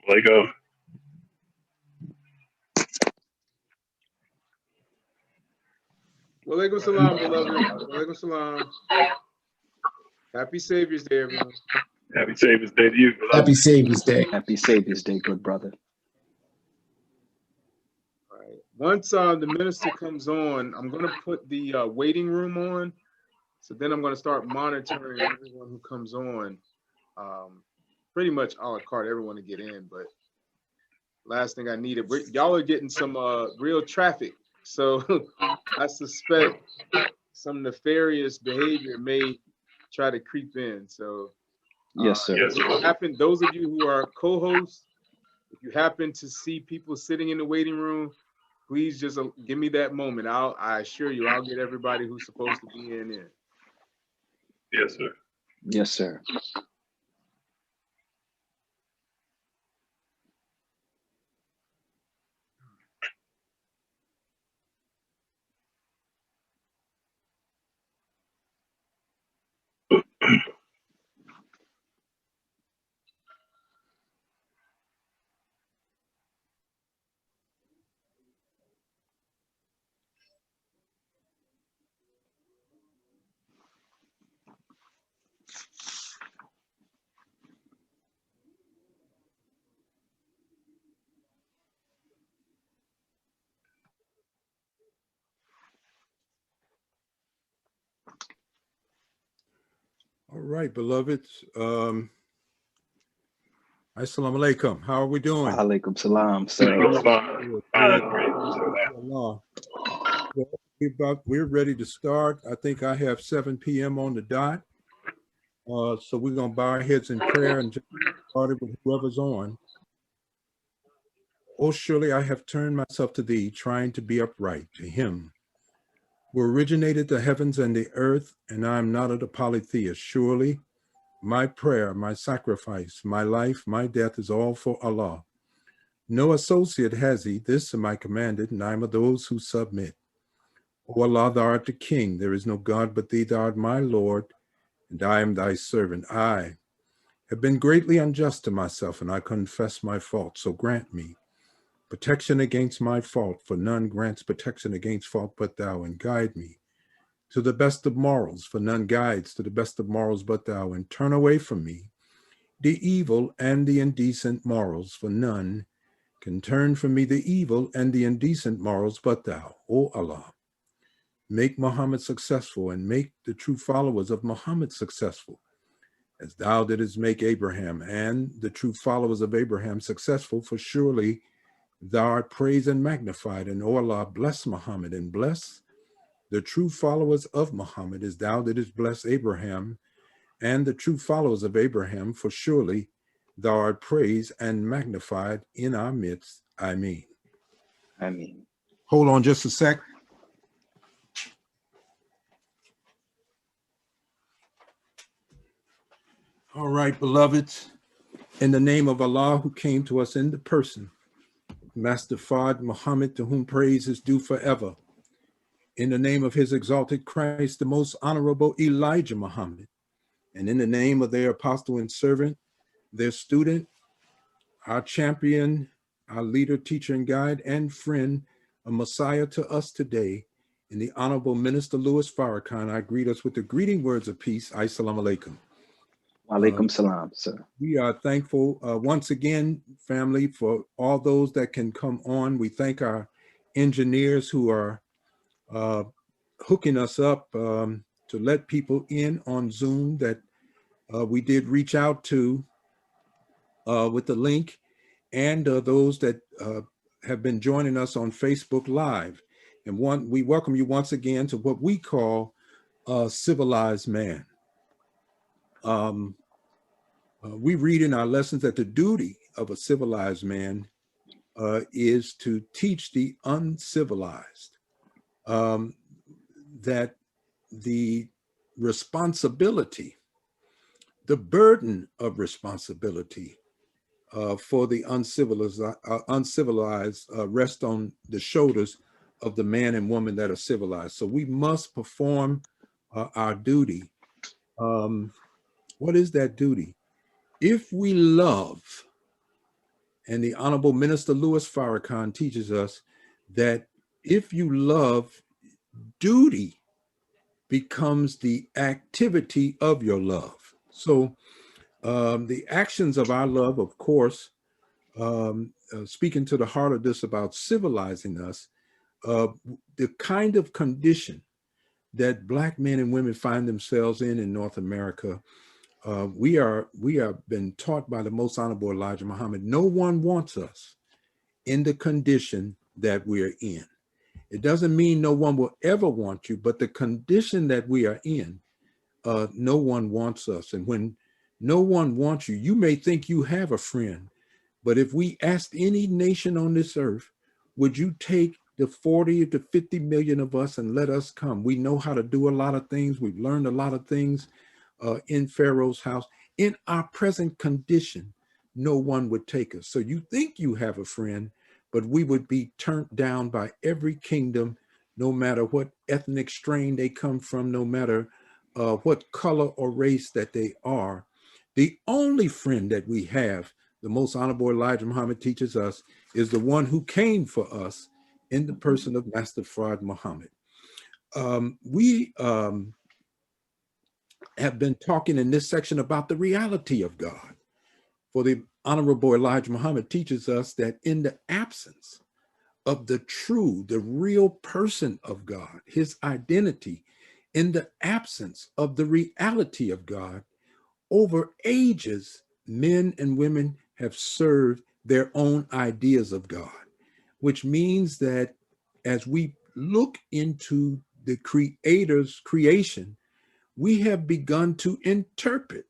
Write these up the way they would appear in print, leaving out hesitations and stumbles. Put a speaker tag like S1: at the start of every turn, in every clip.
S1: Walaikum.
S2: Walaikum salam, beloved. Walaikum salam. Happy Savior's Day, everyone.
S1: Happy Savior's Day to you, beloved.
S3: Happy Savior's Day.
S4: Happy Savior's Day, good brother.
S2: All right. Once the minister comes on, I'm going to put the waiting room on. So then I'm going to start monitoring everyone who comes on. Pretty much a la carte, everyone to get in. But last thing I needed, y'all are getting some real traffic. So I suspect some nefarious behavior may try to creep in. So
S4: Yes, sir.
S1: Yes, sir.
S2: those of you who are co-hosts, if you happen to see people sitting in the waiting room, please just give me that moment. I assure you, I'll get everybody who's supposed to be in.
S1: Yes, sir.
S4: Yes, sir.
S5: All right, beloveds. Assalamu alaikum. How are we doing?
S4: Alaikum salam, sir.
S5: We're ready to start. I think I have 7 p.m. on the dot. So we're going to bow our heads in prayer and just get started with whoever's on. Oh, surely I have turned myself to thee, trying to be upright to him who originated the heavens and the earth, and I am not of the polytheist. Surely my prayer, my sacrifice, my life, my death is all for Allah. No associate has he, this am I commanded, and I am of those who submit. O Allah, thou art the king, there is no God but thee, thou art my Lord, and I am thy servant. I have been greatly unjust to myself, and I confess my fault, so grant me protection against my fault, for none grants protection against fault but thou, and guide me to the best of morals, for none guides to the best of morals but thou, and turn away from me the evil and the indecent morals, for none can turn from me the evil and the indecent morals but thou. O Allah, make Muhammad successful and make the true followers of Muhammad successful, as thou didst make Abraham and the true followers of Abraham successful, for surely thou art praised and magnified. And O Allah, bless Muhammad and bless the true followers of Muhammad, as thou didst bless Abraham and the true followers of Abraham, for surely thou art praised and magnified in our midst. Ameen.
S4: Ameen.
S5: Hold on just a sec. All right, beloveds, in the name of Allah, who came to us in the person, Master Fard Muhammad, to whom praise is due forever, in the name of his exalted Christ, the most honorable Elijah Muhammad, and in the name of their apostle and servant, their student, our champion, our leader, teacher, and guide, and friend, a Messiah to us today, in the Honorable Minister Louis Farrakhan, I greet us with the greeting words of peace. Assalamu alaikum.
S4: Alaikum salam, sir.
S5: We are thankful once again, family, for all those that can come on. We thank our engineers who are hooking us up to let people in on Zoom that we did reach out to with the link, and those that have been joining us on Facebook Live. And we welcome you once again to what we call Civilized Man. We read in our lessons that the duty of a civilized man is to teach the uncivilized that the responsibility, the burden of responsibility for the uncivilized rest on the shoulders of the man and woman that are civilized. So we must perform our duty. What is that duty? If we love And the Honorable Minister Louis Farrakhan teaches us that if you love, duty becomes the activity of your love. So the actions of our love, of course, speaking to the heart of this about civilizing us, the kind of condition that Black men and women find themselves in North America, we have been taught by the Most Honorable Elijah Muhammad, no one wants us in the condition that we're in. It doesn't mean no one will ever want you, but the condition that we are in, no one wants us. And when no one wants you, you may think you have a friend, but if we asked any nation on this earth, would you take the 40 to 50 million of us and let us come? We know how to do a lot of things. We've learned a lot of things in Pharaoh's house. In our present condition, no one would take us. So you think you have a friend, but we would be turned down by every kingdom, no matter what ethnic strain they come from, no matter what color or race that they are. The only friend that we have, the Most Honorable Elijah Muhammad teaches us, is the one who came for us in the person of Master Fard Muhammad. We have been talking in this section about the reality of God. For the Honorable Elijah Muhammad teaches us that in the absence of the true, the real person of God, his identity, in the absence of the reality of God, over ages, men and women have served their own ideas of God, which means that as we look into the Creator's creation, we have begun to interpret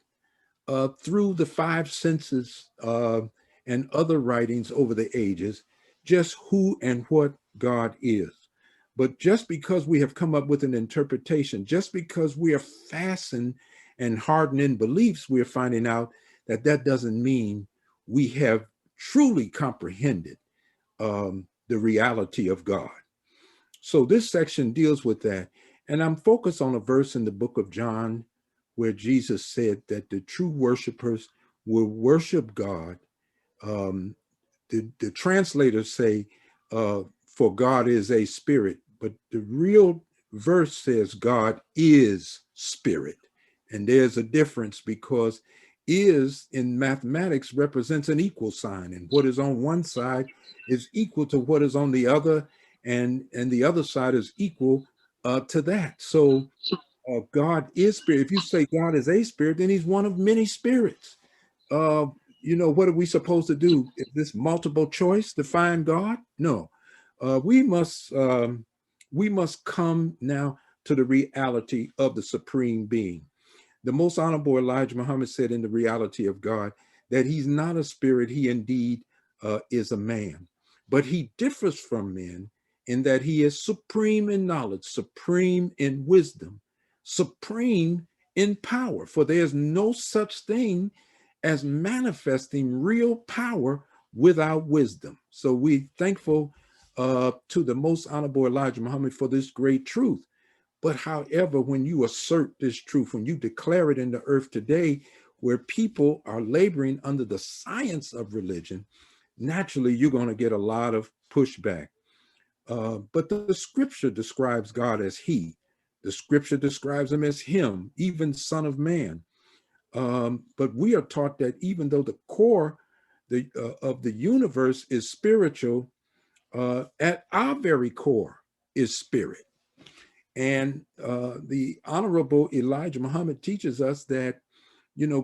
S5: through the five senses and other writings over the ages, just who and what God is. But just because we have come up with an interpretation, just because we are fastened and hardened in beliefs, we're finding out that that doesn't mean we have truly comprehended the reality of God. So this section deals with that. And I'm focused on a verse in the book of John where Jesus said that the true worshipers will worship God. The translators say, for God is a spirit, but the real verse says God is spirit. And there's a difference because is in mathematics represents an equal sign, and what is on one side is equal to what is on the other, and the other side is equal to that. So God is spirit. If you say God is a spirit, then he's one of many spirits. What are we supposed to do? Is this multiple choice to find God? No. We must come now to the reality of the supreme being. The Most Honorable Elijah Muhammad said in the reality of God that he's not a spirit, he indeed is a man. But he differs from men in that he is supreme in knowledge, supreme in wisdom, supreme in power. For there's no such thing as manifesting real power without wisdom. So we're thankful to the Most Honorable Elijah Muhammad for this great truth. But however, when you assert this truth, when you declare it in the earth today, where people are laboring under the science of religion, naturally you're going to get a lot of pushback. But the scripture describes God as he. The scripture describes him as him, even Son of Man. But we are taught that even though the core of the universe is spiritual, at our very core is spirit. And the Honorable Elijah Muhammad teaches us that,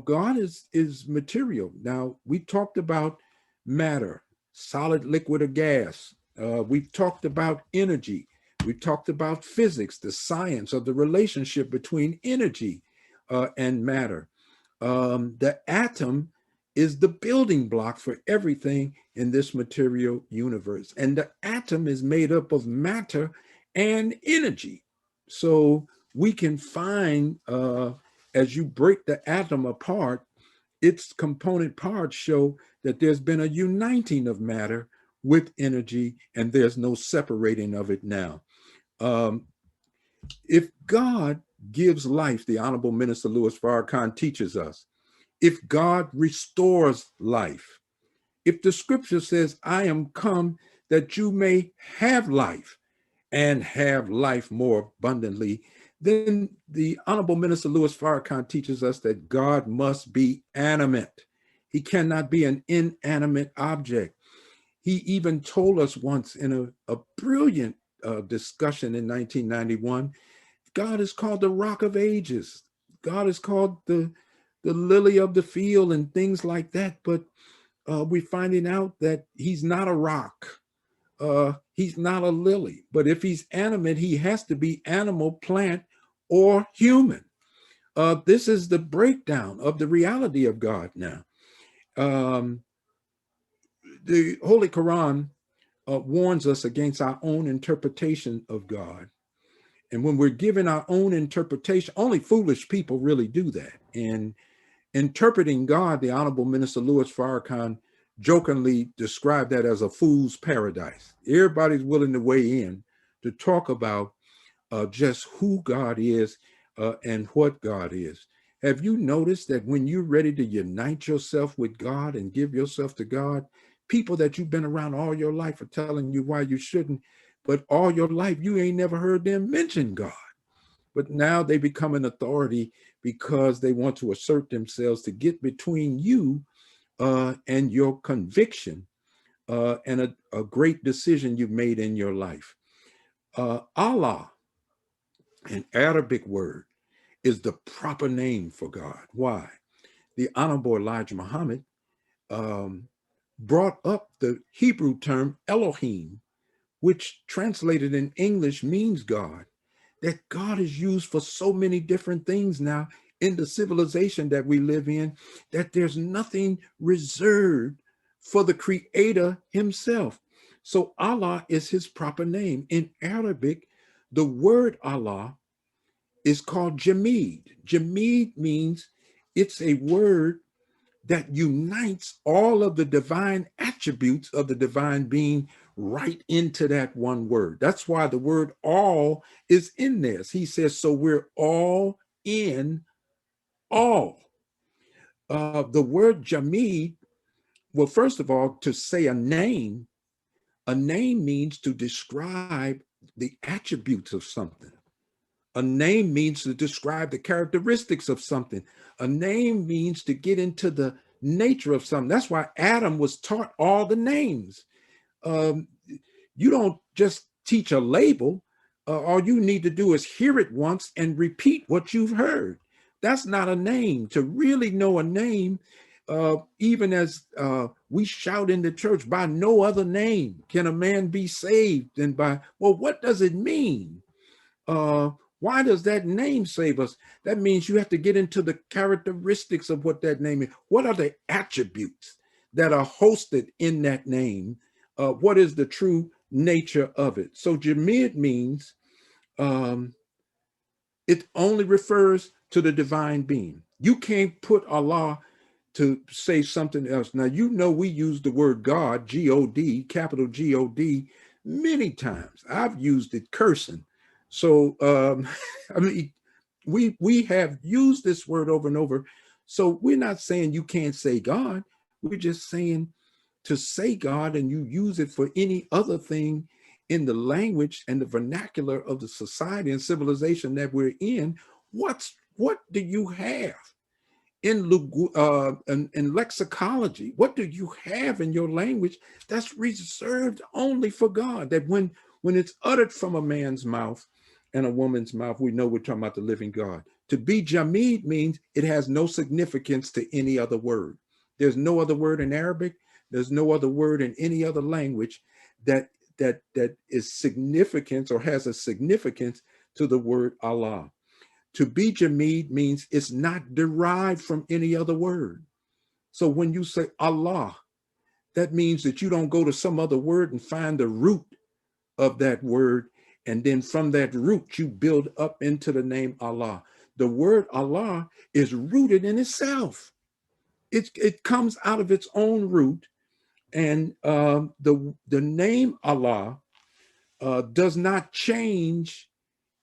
S5: God is material. Now, we talked about matter, solid, liquid, or gas. We've talked about energy. We talked about physics, the science of the relationship between energy and matter. The atom is the building block for everything in this material universe. And the atom is made up of matter and energy. So we can find, as you break the atom apart, its component parts show that there's been a uniting of matter with energy, and there's no separating of it now. If God gives life, the Honorable Minister Louis Farrakhan teaches us, if God restores life, If the scripture says, I am come that you may have life and have life more abundantly, then the Honorable Minister Louis Farrakhan teaches us that God must be animate. He cannot be an inanimate object. He even told us once in a brilliant discussion in 1991, God is called the Rock of Ages. God is called the lily of the field and things like that. But we're finding out that he's not a rock. He's not a lily. But if he's animate, he has to be animal, plant, or human. This is the breakdown of the reality of God now. The Holy Quran warns us against our own interpretation of God. And when we're given our own interpretation, only foolish people really do that. And interpreting God, the Honorable Minister Louis Farrakhan jokingly described that as a fool's paradise. Everybody's willing to weigh in to talk about just who God is and what God is. Have you noticed that when you're ready to unite yourself with God and give yourself to God, people that you've been around all your life are telling you why you shouldn't, but all your life you ain't never heard them mention God. But now they become an authority because they want to assert themselves to get between you and your conviction and a great decision you've made in your life. Allah, an Arabic word, is the proper name for God. Why? The Honorable Elijah Muhammad brought up the Hebrew term Elohim, which translated in English means God. That God is used for so many different things now in the civilization that we live in, that there's nothing reserved for the Creator himself. So Allah is his proper name. In Arabic, the word Allah is called Jamid. Jamid means it's a word that unites all of the divine attributes of the divine being right into that one word. That's why the word all is in there. He says, so we're all in all. The word Jamid, well, first of all, to say a name means to describe the attributes of something. A name means to describe the characteristics of something. A name means to get into the nature of something. That's why Adam was taught all the names. You don't just teach a label. All you need to do is hear it once and repeat what you've heard. That's not a name. To really know a name, even as we shout in the church, by no other name can a man be saved than by, well, what does it mean? Why does that name save us? That means you have to get into the characteristics of what that name is. What are the attributes that are hosted in that name? What is the true nature of it? So Jamid means it only refers to the divine being. You can't put Allah to say something else. Now, you know, we use the word God, G-O-D, capital G-O-D, many times. I've used it cursing. So, I mean, we have used this word over and over. So we're not saying you can't say God. We're just saying to say God and you use it for any other thing in the language and the vernacular of the society and civilization that we're in. What do you have in lexicology? What do you have in your language that's reserved only for God? That when it's uttered from a man's mouth and a woman's mouth, we know we're talking about the living God. To be Jamid means it has no significance to any other word. There's no other word in Arabic. There's no other word in any other language that is significance or has a significance to the word Allah. To be Jamid means it's not derived from any other word. So when you say Allah, that means that you don't go to some other word and find the root of that word. And then from that root, you build up into the name Allah. The word Allah is rooted in itself. It comes out of its own root. And the name Allah does not change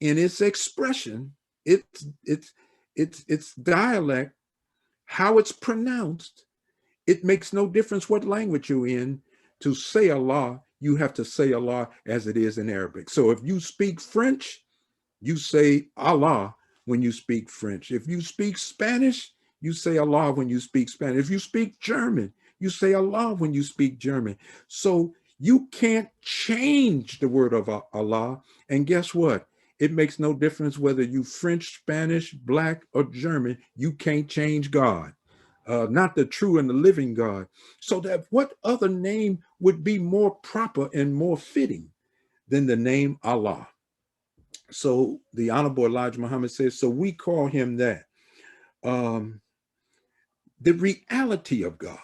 S5: in its expression, its dialect, how it's pronounced. It makes no difference what language you're in. To say Allah, you have to say Allah as it is in Arabic. So if you speak French, you say Allah when you speak French. If you speak Spanish, you say Allah when you speak Spanish. If you speak German, you say Allah when you speak German. So you can't change the word of Allah. And guess what? It makes no difference whether you French, Spanish, Black, or German. You can't change God. Not the true and the living God. So that what other name would be more proper and more fitting than the name Allah? So the Honorable Elijah Muhammad says, so we call him that. The reality of God.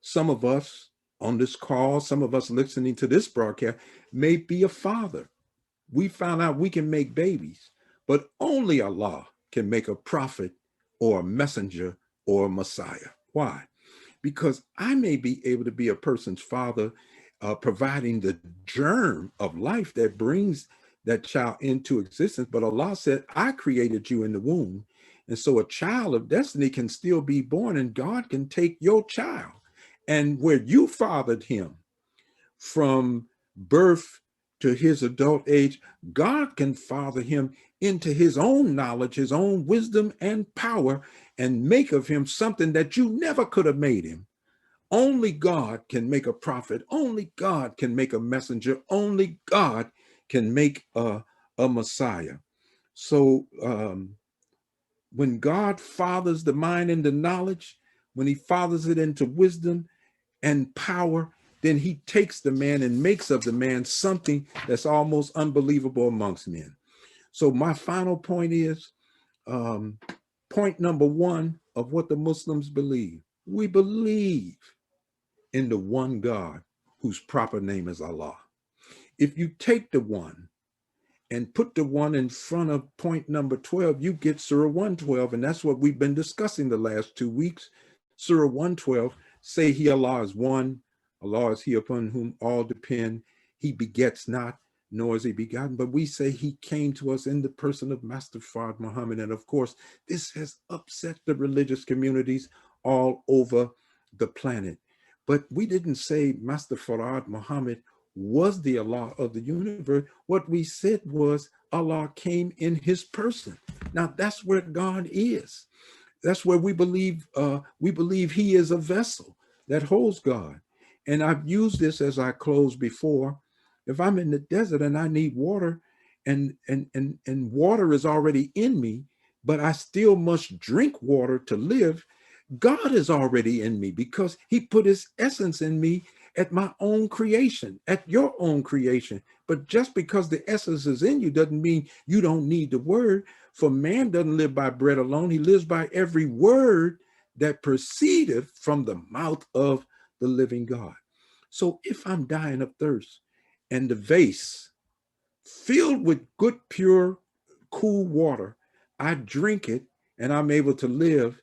S5: Some of us on this call, some of us listening to this broadcast may be a father. We found out we can make babies, but only Allah can make a prophet or a messenger or a Messiah. Why? Because I may be able to be a person's father, providing the germ of life that brings that child into existence. But Allah said, I created you in the womb. And so a child of destiny can still be born, and God can take your child. And where you fathered him from birth to his adult age, God can father him into his own knowledge, his own wisdom and power, and make of him something that you never could have made him. Only God can make a prophet. Only God can make a messenger. Only God can make a Messiah. So when God fathers the mind into knowledge, when he fathers it into wisdom and power, then he takes the man and makes of the man something that's almost unbelievable amongst men. So my final point is, point number one of what the Muslims believe. We believe in the one God whose proper name is Allah. If you take the one and put the one in front of point number 12, you get Surah 112, and that's what we've been discussing the last 2 weeks. Surah 112, say he Allah is one, Allah is he upon whom all depend, he begets not, nor is he begotten, but we say he came to us in the person of Master Fard Muhammad. And of course, this has upset the religious communities all over the planet. But we didn't say Master Farad Muhammad was the Allah of the universe. What we said was Allah came in his person. Now that's where God is. That's where we believe he is a vessel that holds God. And I've used this as I closed before. If I'm in the desert and I need water, and water is already in me, but I still must drink water to live, God is already in me because he put his essence in me at my own creation, at your own creation. But just because the essence is in you doesn't mean you don't need the word. For man doesn't live by bread alone. He lives by every word that proceedeth from the mouth of the living God. So if I'm dying of thirst and the vase filled with good, pure, cool water, I drink it and I'm able to live,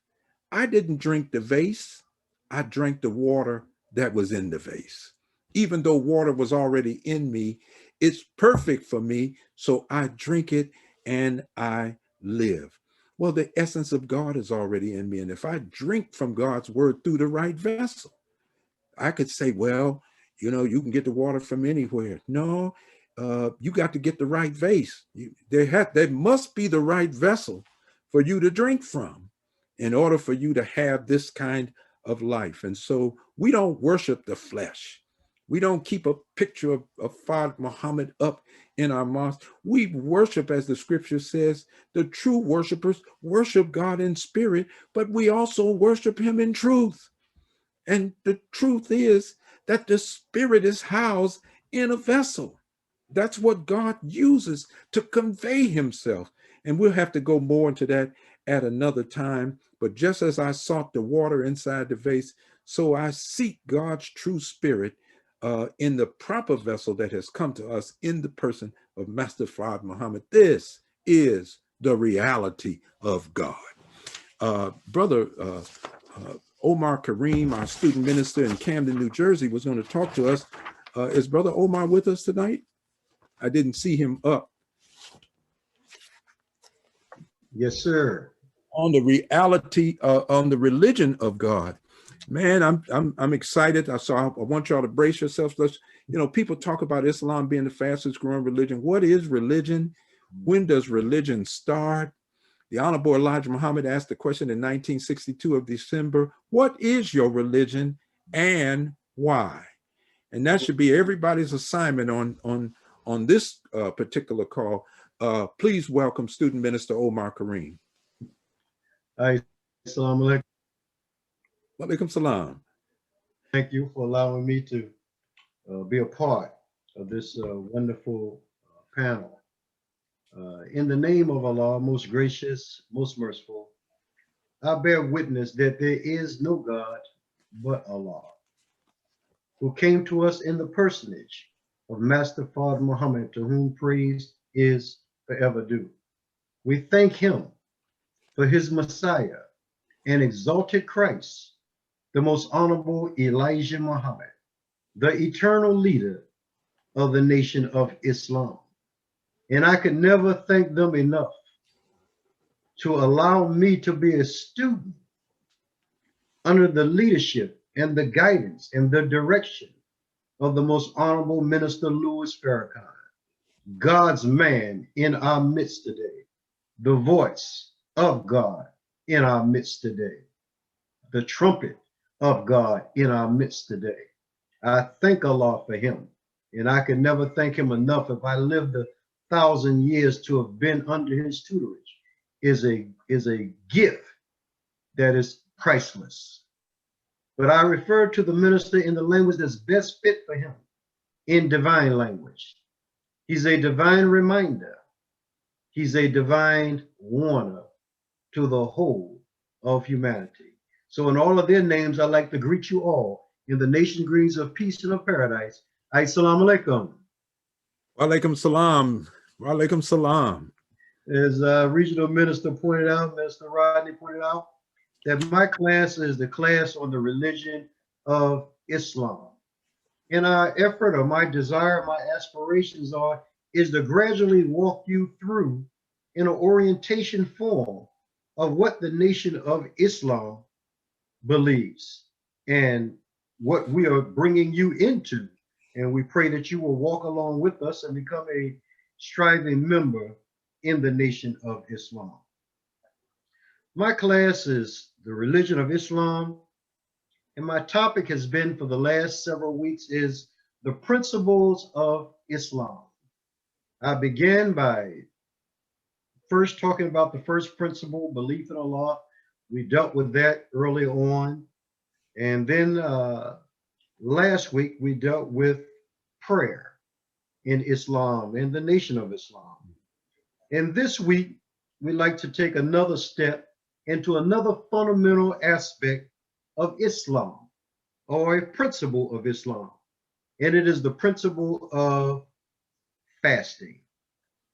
S5: I didn't drink the vase, I drank the water that was in the vase. Even though water was already in me, it's perfect for me, so I drink it and I live. Well, the essence of God is already in me, and if I drink from God's word through the right vessel, I could say, well, you can get the water from anywhere. No, you got to get the right vase. There must be the right vessel for you to drink from in order for you to have this kind of life. And so we don't worship the flesh. We don't keep a picture of Fard Muhammad up in our mosque. We worship, as the scripture says, the true worshipers worship God in spirit, but we also worship him in truth. And the truth is that the spirit is housed in a vessel. That's what God uses to convey himself. And we'll have to go more into that at another time. But just as I sought the water inside the vase, so I seek God's true spirit in the proper vessel that has come to us in the person of Master Fard Muhammad. This is the reality of God. Brother Omar Kareem, our student minister in Camden, New Jersey, was going to talk to us. Is Brother Omar with us tonight? I didn't see him up.
S3: Yes, sir.
S5: On the reality, on the religion of God. Man, I'm excited. So I want y'all to brace yourselves. Let's, people talk about Islam being the fastest growing religion. What is religion? When does religion start? The Honorable Elijah Muhammad asked the question in 1962 of December, what is your religion and why? And that should be everybody's assignment on this particular call. Please welcome Student Minister Omar Kareem.
S3: Hi, Assalamu alaikum.
S5: Walaikum salam.
S3: Thank you for allowing me to be a part of this wonderful panel. In the name of Allah, most gracious, most merciful, I bear witness that there is no God but Allah, who came to us in the personage of Master Father Muhammad, to whom praise is forever due. We thank him for his Messiah and exalted Christ, the most honorable Elijah Muhammad, the eternal leader of the nation of Islam. And I could never thank them enough to allow me to be a student under the leadership and the guidance and the direction of the most honorable Minister Louis Farrakhan, God's man in our midst today, the voice of God in our midst today, the trumpet of God in our midst today. I thank Allah for him, and I can never thank him enough. If I lived 1,000 years to have been under his tutorage is a gift that is priceless. But I refer to the minister in the language that's best fit for him, in divine language. He's a divine reminder. He's a divine warner to the whole of humanity. So in all of their names, I'd like to greet you all in the nation greetings of peace and of paradise. Assalamu alaikum.
S5: Walaikum salam. Walaikum salam.
S3: As Regional Minister pointed out, Minister Rodney pointed out, that my class is the class on the religion of Islam. And our effort, or my desire, my aspirations is to gradually walk you through in an orientation form of what the nation of Islam believes and what we are bringing you into. And we pray that you will walk along with us and become a striving member in the nation of Islam. My class is the religion of Islam, and my topic has been for the last several weeks is the principles of Islam. I began by first talking about the first principle, belief in Allah. We dealt with that early on. And then last week, we dealt with prayer in Islam and the nation of Islam. And this week, we'd like to take another step into another fundamental aspect of Islam, or a principle of Islam. And it is the principle of fasting.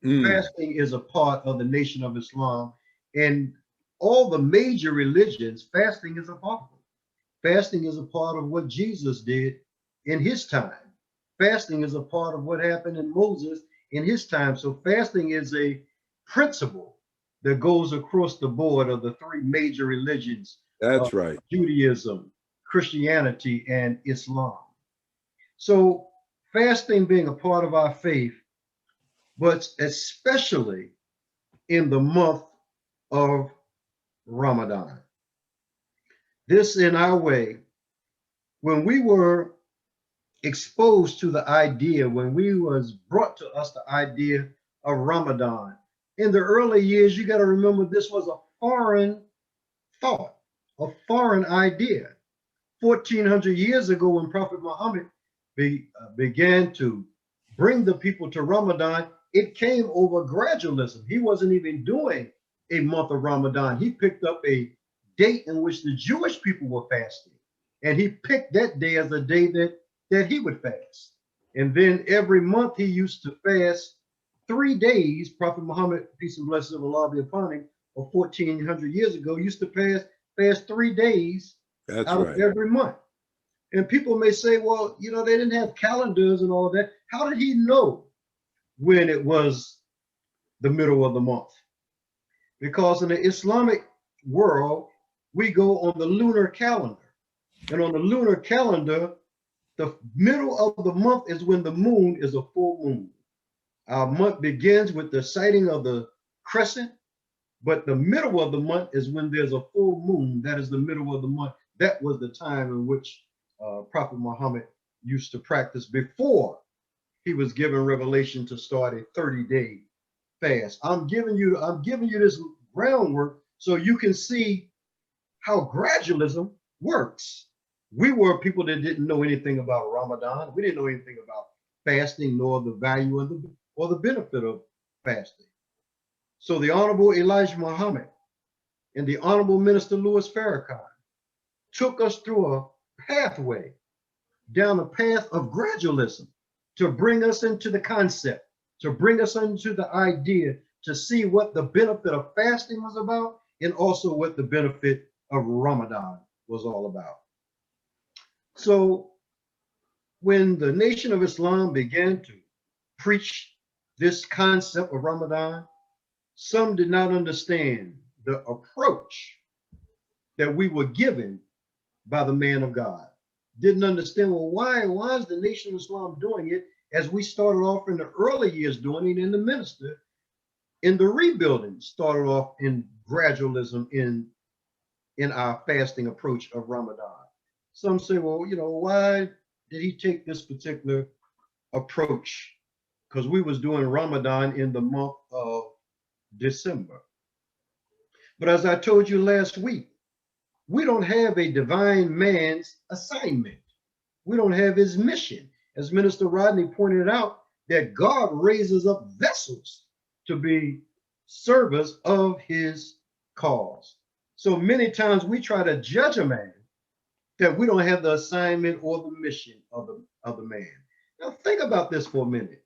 S3: Fasting is a part of the nation of Islam, and all the major religions, fasting is a part of it. Fasting is a part of what Jesus did in his time. Fasting is a part of what happened in Moses in his time. So fasting is a principle that goes across the board of the three major religions.
S5: That's right.
S3: Judaism, Christianity, and Islam. So fasting being a part of our faith, but especially in the month of Ramadan. This in our way, when we were exposed to the idea, when we was brought to us the idea of Ramadan, in the early years, you got to remember this was a foreign thought, a foreign idea. 1,400 years ago, when Prophet Muhammad began to bring the people to Ramadan, it came over gradualism. He wasn't even doing a month of Ramadan. He picked up a date in which the Jewish people were fasting. And he picked that day as a day that he would fast. And then every month he used to fast 3 days. Prophet Muhammad, peace and blessings of Allah be upon him, or 1,400 years ago, used to fast 3 days out of every month. And people may say, well, you know, they didn't have calendars and all of that. How did he know when it was the middle of the month? Because in the Islamic world, we go on the lunar calendar. And on the lunar calendar, the middle of the month is when the moon is a full moon. Our month begins with the sighting of the crescent, but the middle of the month is when there's a full moon. That is the middle of the month. That was the time in which Prophet Muhammad used to practice before he was given revelation to start a 30-day fast. I'm giving you this groundwork so you can see how gradualism works. We were people that didn't know anything about Ramadan. We didn't know anything about fasting, nor the value or the benefit of fasting. So the Honorable Elijah Muhammad and the Honorable Minister Louis Farrakhan took us through a pathway down a path of gradualism to bring us into the concept, to bring us into the idea, to see what the benefit of fasting was about and also what the benefit of Ramadan was all about. So when the Nation of Islam began to preach this concept of Ramadan, some did not understand the approach that we were given by the man of God. Didn't understand, well, why is the Nation of Islam doing it as we started off in the early years doing it, and the minister in the rebuilding started off in gradualism in our fasting approach of Ramadan. Some say, well, why did he take this particular approach? Because we was doing Ramadan in the month of December. But as I told you last week, we don't have a divine man's assignment. We don't have his mission. As Minister Rodney pointed out, that God raises up vessels to be servers of his cause. So many times we try to judge a man that we don't have the assignment or the mission of the man. Now think about this for a minute.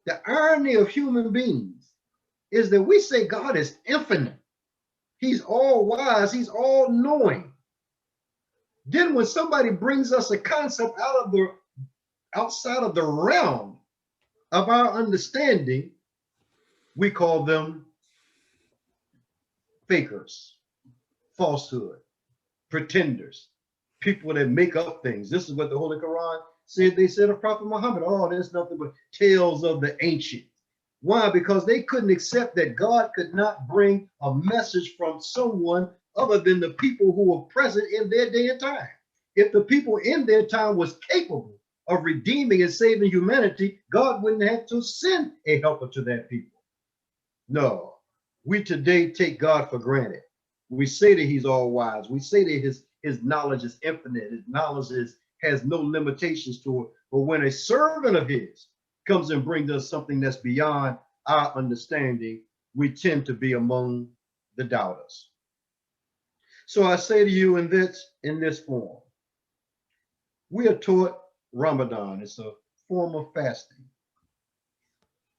S3: The irony of human beings is that we say God is infinite. He's all wise, he's all knowing. Then when somebody brings us a concept outside of the realm of our understanding, we call them fakers, falsehood, pretenders, people that make up things. This is what the Holy Quran said. They said of Prophet Muhammad, oh, there's nothing but tales of the ancient. Why? Because they couldn't accept that God could not bring a message from someone other than the people who were present in their day and time. If the people in their time was capable of redeeming and saving humanity, God wouldn't have to send a helper to that people. No, we today take God for granted. We say that he's all wise. We say that his knowledge is infinite. His knowledge has no limitations to it. But when a servant of his comes and brings us something that's beyond our understanding, we tend to be among the doubters. So I say to you in this form, we are taught Ramadan. It's a form of fasting.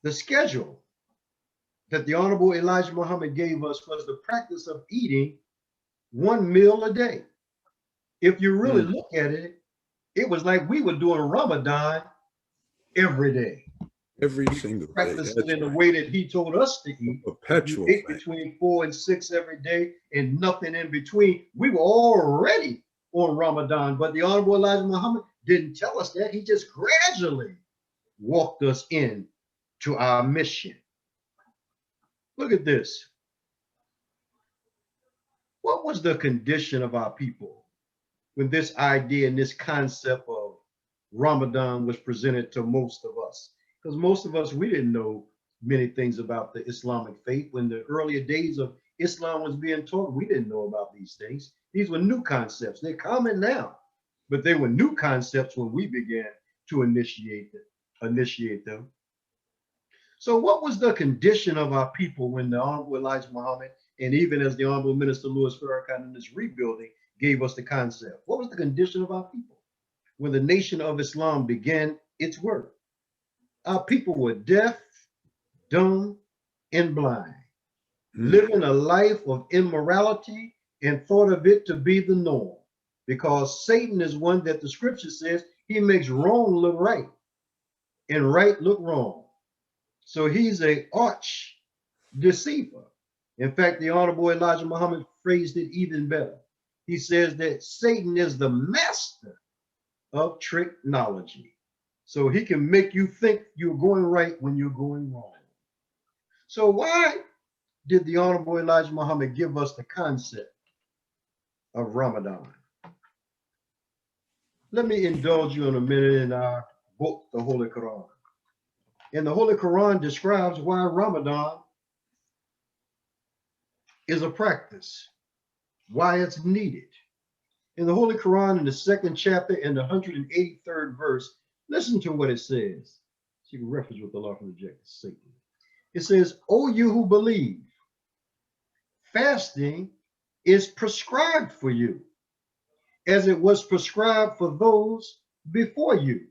S3: The schedule that the Honorable Elijah Muhammad gave us was the practice of eating one meal a day. If you really look at it, it was like we were doing Ramadan every day.
S5: Every single day.
S3: Practiced it in the way that he told us to eat.
S5: Perpetual.
S3: We ate between 4 and 6 every day and nothing in between. We were already on Ramadan, but the Honorable Elijah Muhammad didn't tell us that. He just gradually walked us in to our mission. Look at this. What was the condition of our people when this idea and this concept of Ramadan was presented to most of us? Because most of us, we didn't know many things about the Islamic faith. When the earlier days of Islam was being taught, we didn't know about these things. These were new concepts. They're common now, but they were new concepts when we began to initiate them. So what was the condition of our people when the Honorable Elijah Muhammad, and even as the Honorable Minister Louis Farrakhan in this rebuilding gave us the concept? What was the condition of our people when the Nation of Islam began its work? Our people were deaf, dumb, and blind, living a life of immorality and thought of it to be the norm, because Satan is one that the scripture says he makes wrong look right and right look wrong. So he's an arch deceiver. In fact, the Honorable Elijah Muhammad phrased it even better. he says that Satan is the master of tricknology. So he can make you think you're going right when you're going wrong. So why did the Honorable Elijah Muhammad give us the concept of Ramadan? Let me indulge you in a minute in our book, the Holy Quran. And the Holy Quran describes why Ramadan is a practice, why it's needed. In the Holy Quran, in the 2nd chapter, in the 183rd verse, listen to what it says. See the reference with the law from reject Satan. It says, "O you who believe, fasting is prescribed for you, as it was prescribed for those before you,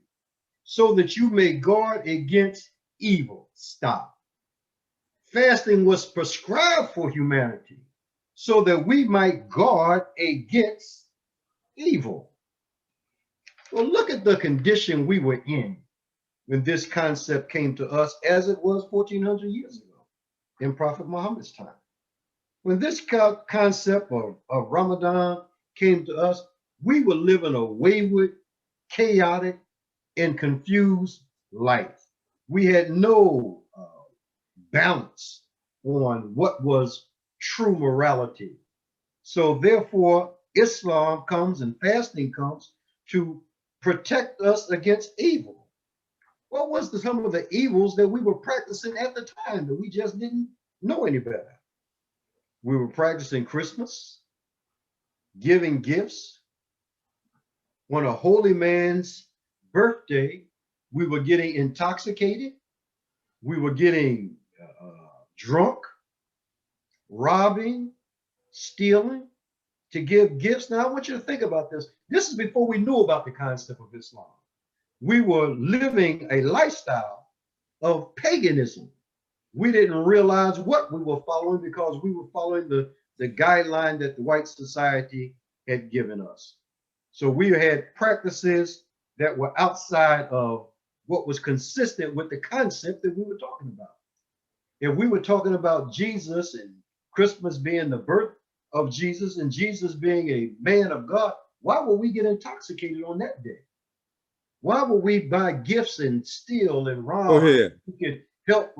S3: so that you may guard against evil." Stop. Fasting was prescribed for humanity so that we might guard against evil. Well, look at the condition we were in when this concept came to us, as it was 1400 years ago in Prophet Muhammad's time. When this concept of Ramadan came to us, we were living a wayward, chaotic, and confused life. We had no balance on what was true morality. So therefore, Islam comes and fasting comes to protect us against evil. What was some of the evils that we were practicing at the time that we just didn't know any better? We were practicing Christmas, giving gifts. On a holy man's birthday, we were getting intoxicated. We were getting drunk, robbing, stealing to give gifts. Now, I want you to think about this. This is before we knew about the concept of Islam. We were living a lifestyle of paganism. We didn't realize what we were following because we were following the guideline that the white society had given us. So we had practices that were outside of what was consistent with the concept that we were talking about. If we were talking about Jesus and Christmas being the birth of Jesus and Jesus being a man of God, why would we get intoxicated on that day? Why would we buy gifts and steal and rob?
S5: Go ahead.
S3: We could help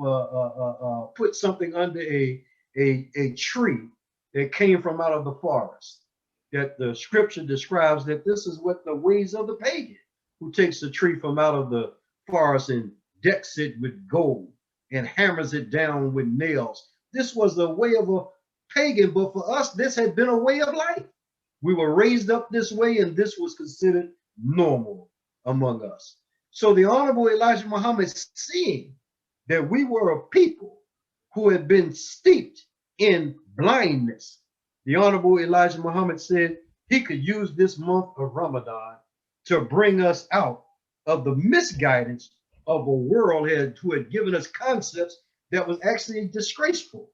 S3: put something under a tree that came from out of the forest. That the scripture describes that this is what the ways of the pagan, who takes a tree from out of the forest and decks it with gold and hammers it down with nails. This was the way of a pagan, but for us, this had been a way of life. We were raised up this way, and this was considered normal among us. So the Honorable Elijah Muhammad, seeing that we were a people who had been steeped in blindness, the Honorable Elijah Muhammad said he could use this month of Ramadan to bring us out of the misguidance of a world who had given us concepts that was actually disgraceful.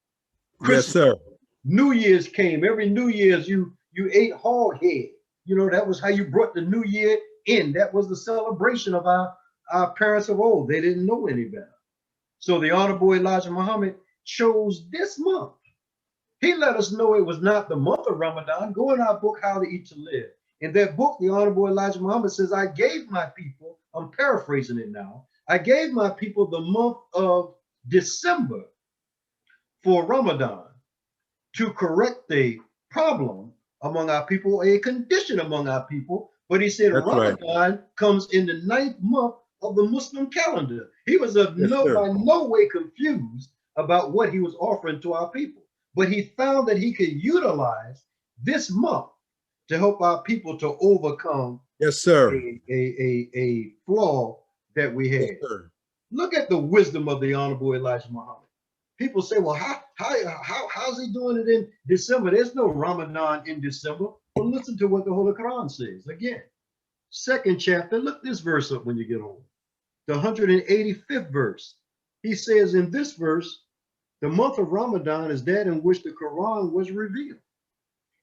S5: Yes, sir.
S3: New Year's came. Every New Year's you ate hog head. You know, that was how you brought the New Year in. That was the celebration of our parents of old. They didn't know any better. So the Honorable Elijah Muhammad chose this month. He let us know it was not the month of Ramadan. Go in our book, How to Eat to Live. In that book, the Honorable Elijah Muhammad says, I gave my people, I'm paraphrasing it now, I gave my people the month of December for Ramadan to correct a problem among our people, a condition among our people. But he said Ramadan comes in the 9th month of the Muslim calendar. He was by no way confused about what he was offering to our people. But he found that he could utilize this month to help our people to overcome a flaw that we had.
S5: Yes, sir.
S3: Look at the wisdom of the Honorable Elijah Muhammad. People say, well, how's he doing it in December? There's no Ramadan in December. Well, listen to what the Holy Quran says. Again, 2nd chapter, look this verse up when you get home. The 185th verse. He says in this verse, the month of Ramadan is that in which the Quran was revealed,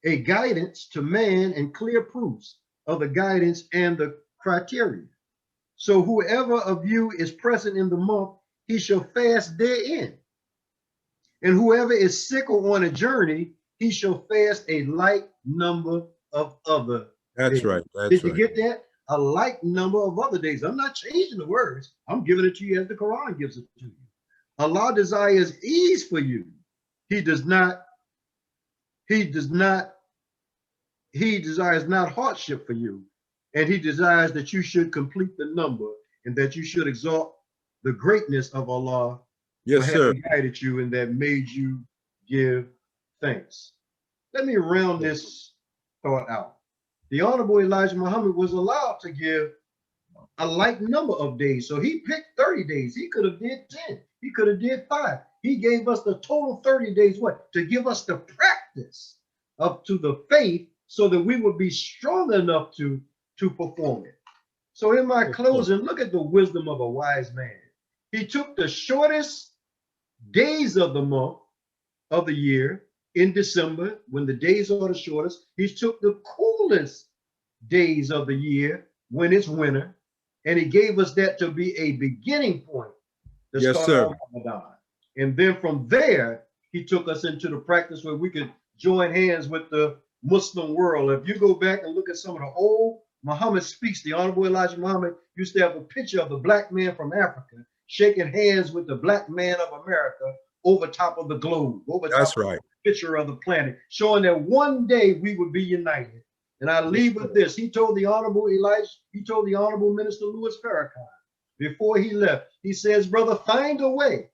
S3: a guidance to man and clear proofs of the guidance and the criteria. So whoever of you is present in the month, he shall fast therein. And whoever is sick or on a journey, he shall fast a light number of other
S5: That's
S3: days.
S5: right. That's
S3: Did you
S5: right.
S3: get that? A like number of other days. I'm not changing the words. I'm giving it to you as the Quran gives it to you. Allah desires ease for you. He does not, he desires not hardship for you. And he desires that you should complete the number and that you should exalt the greatness of Allah
S5: Yes,
S3: for
S5: sir.
S3: having guided you and that made you give thanks. Let me round this thought out. The Honorable Elijah Muhammad was allowed to give a like number of days. So he picked 30 days. He could have did 10. He could have did 5. He gave us the total 30 days, what? To give us the practice up to the faith so that we would be strong enough to perform it. So in my closing, look at the wisdom of a wise man. He took the shortest days of the month of the year in December, when the days are the shortest. He took the coolest days of the year when it's winter, and he gave us that to be a beginning point to
S5: Yes,
S3: start
S5: sir.
S3: off Ramadan. And then from there, he took us into the practice where we could join hands with the Muslim world. If you go back and look at some of the old Muhammad speaks, the Honorable Elijah Muhammad used to have a picture of the black man from Africa shaking hands with the black man of America over top of the globe, over top
S5: That's
S3: of
S5: right.
S3: the picture of the planet, showing that one day we would be united. And I leave with this. He told the Honorable Elijah, he told the Honorable Minister Louis Farrakhan before he left, he says, brother, find a way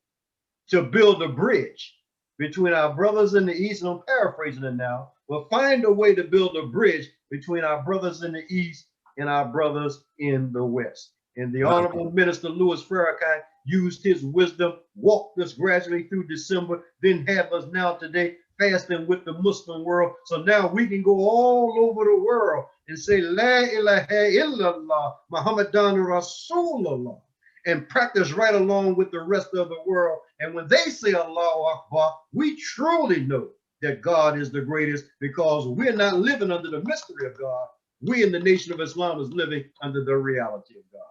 S3: to build a bridge between our brothers in the East, and I'm paraphrasing it now, but find a way to build a bridge between our brothers in the East and our brothers in the West. And the Honorable Minister Louis Farrakhan used his wisdom, walked us gradually through December, then have us now today fasting with the Muslim world. So now we can go all over the world and say, La ilaha illallah, Muhammadan Rasulullah, and practice right along with the rest of the world. And when they say Allahu Akbar, we truly know that God is the greatest, because we're not living under the mystery of God. We in the Nation of Islam is living under the reality of God.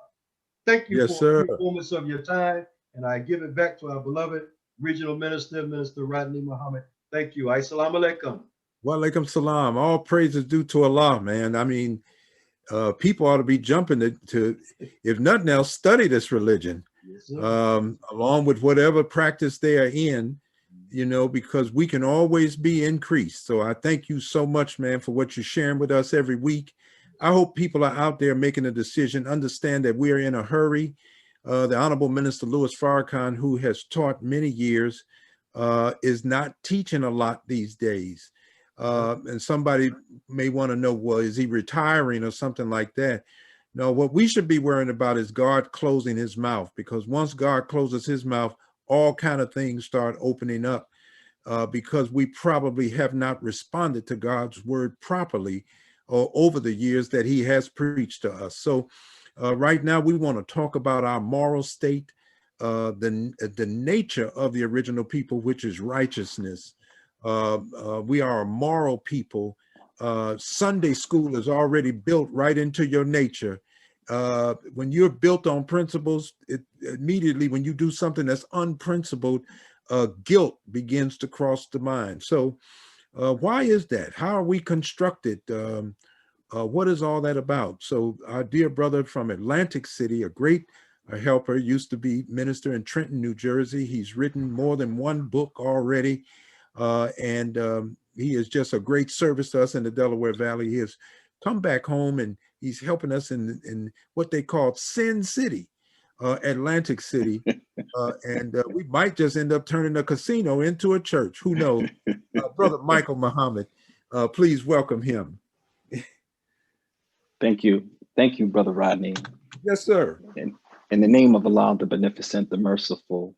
S3: Thank you
S5: Yes,
S3: for
S5: sir.
S3: a few moments of your time, and I give it back to our beloved Regional Minister, Minister Rodney Muhammad. Thank you. Assalamu alaikum.
S5: Wa alaikum salam. All praises due to Allah, man. I mean, people ought to be jumping to, if nothing else, study this religion,
S3: Yes, sir.
S5: along with whatever practice they are in, you know, because we can always be increased. So I thank you so much, man, for what you're sharing with us every week. I hope people are out there making a decision, understand that we are in a hurry. The Honorable Minister Louis Farrakhan, who has taught many years, is not teaching a lot these days. And somebody may want to know, well, is he retiring or something like that? No, what we should be worrying about is God closing his mouth, because once God closes his mouth, all kind of things start opening up, because we probably have not responded to God's word properly over the years that he has preached to us. So right now we want to talk about our moral state, the nature of the original people, which is righteousness. We are a moral people. Sunday school is already built right into your nature. When you're built on principles, immediately when you do something that's unprincipled, guilt begins to cross the mind. So why is that? How are we constructed? What is all that about? So our dear brother from Atlantic City, a great helper, used to be minister in Trenton, New Jersey. He's written more than one book already. And he is just a great service to us in the Delaware Valley. He has come back home and he's helping us in what they call Sin City, Atlantic City. And we might just end up turning a casino into a church. Who knows? Brother Michael Muhammad, please welcome him.
S4: Thank you. Thank you, Brother Rodney.
S5: Yes, sir.
S4: In the name of Allah, the Beneficent, the Merciful,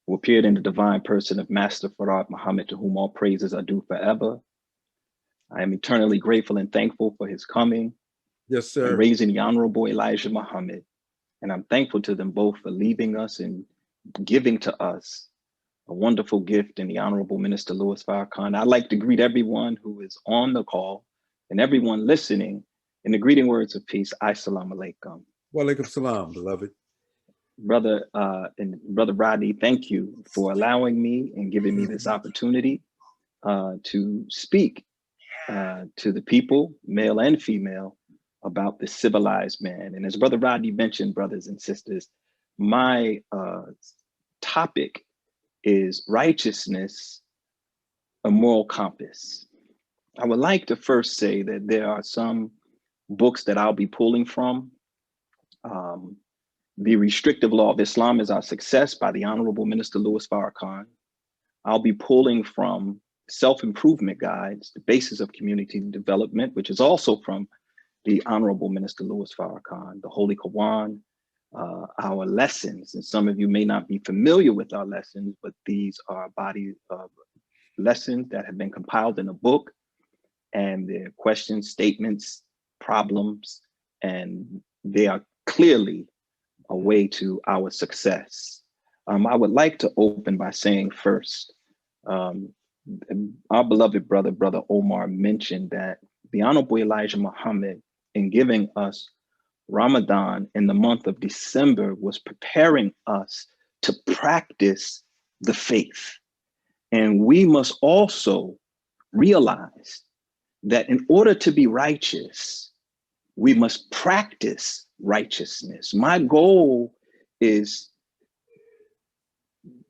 S4: who appeared in the divine person of Master Farad Muhammad, to whom all praises are due forever, I am eternally grateful and thankful for his coming
S5: Yes, sir.
S4: and raising the Honorable Elijah Muhammad. And I'm thankful to them both for leaving us and giving to us a wonderful gift in the Honorable Minister Louis Farrakhan. I'd like to greet everyone who is on the call and everyone listening in the greeting words of peace. Assalamu alaikum.
S5: Wa alaikum salam, beloved.
S4: Brother Rodney, thank you for allowing me and giving me this opportunity to speak to the people, male and female, about the civilized man. And as Brother Rodney mentioned, brothers and sisters, my topic is righteousness, a moral compass. I would like to first say that there are some books that I'll be pulling from. The Restrictive Law of Islam is Our Success by the Honorable Minister Louis Farrakhan. I'll be pulling from Self-Improvement Guides, The Basis of Community Development, which is also from the Honorable Minister Louis Farrakhan, the Holy Quran, our lessons. And some of you may not be familiar with our lessons, but these are a body of lessons that have been compiled in a book, and they're questions, statements, problems, and they are clearly a way to our success. I would like to open by saying first, our beloved brother Omar mentioned that the Honorable Elijah Muhammad, in giving us Ramadan in the month of December, was preparing us to practice the faith. And we must also realize that in order to be righteous, we must practice righteousness. My goal is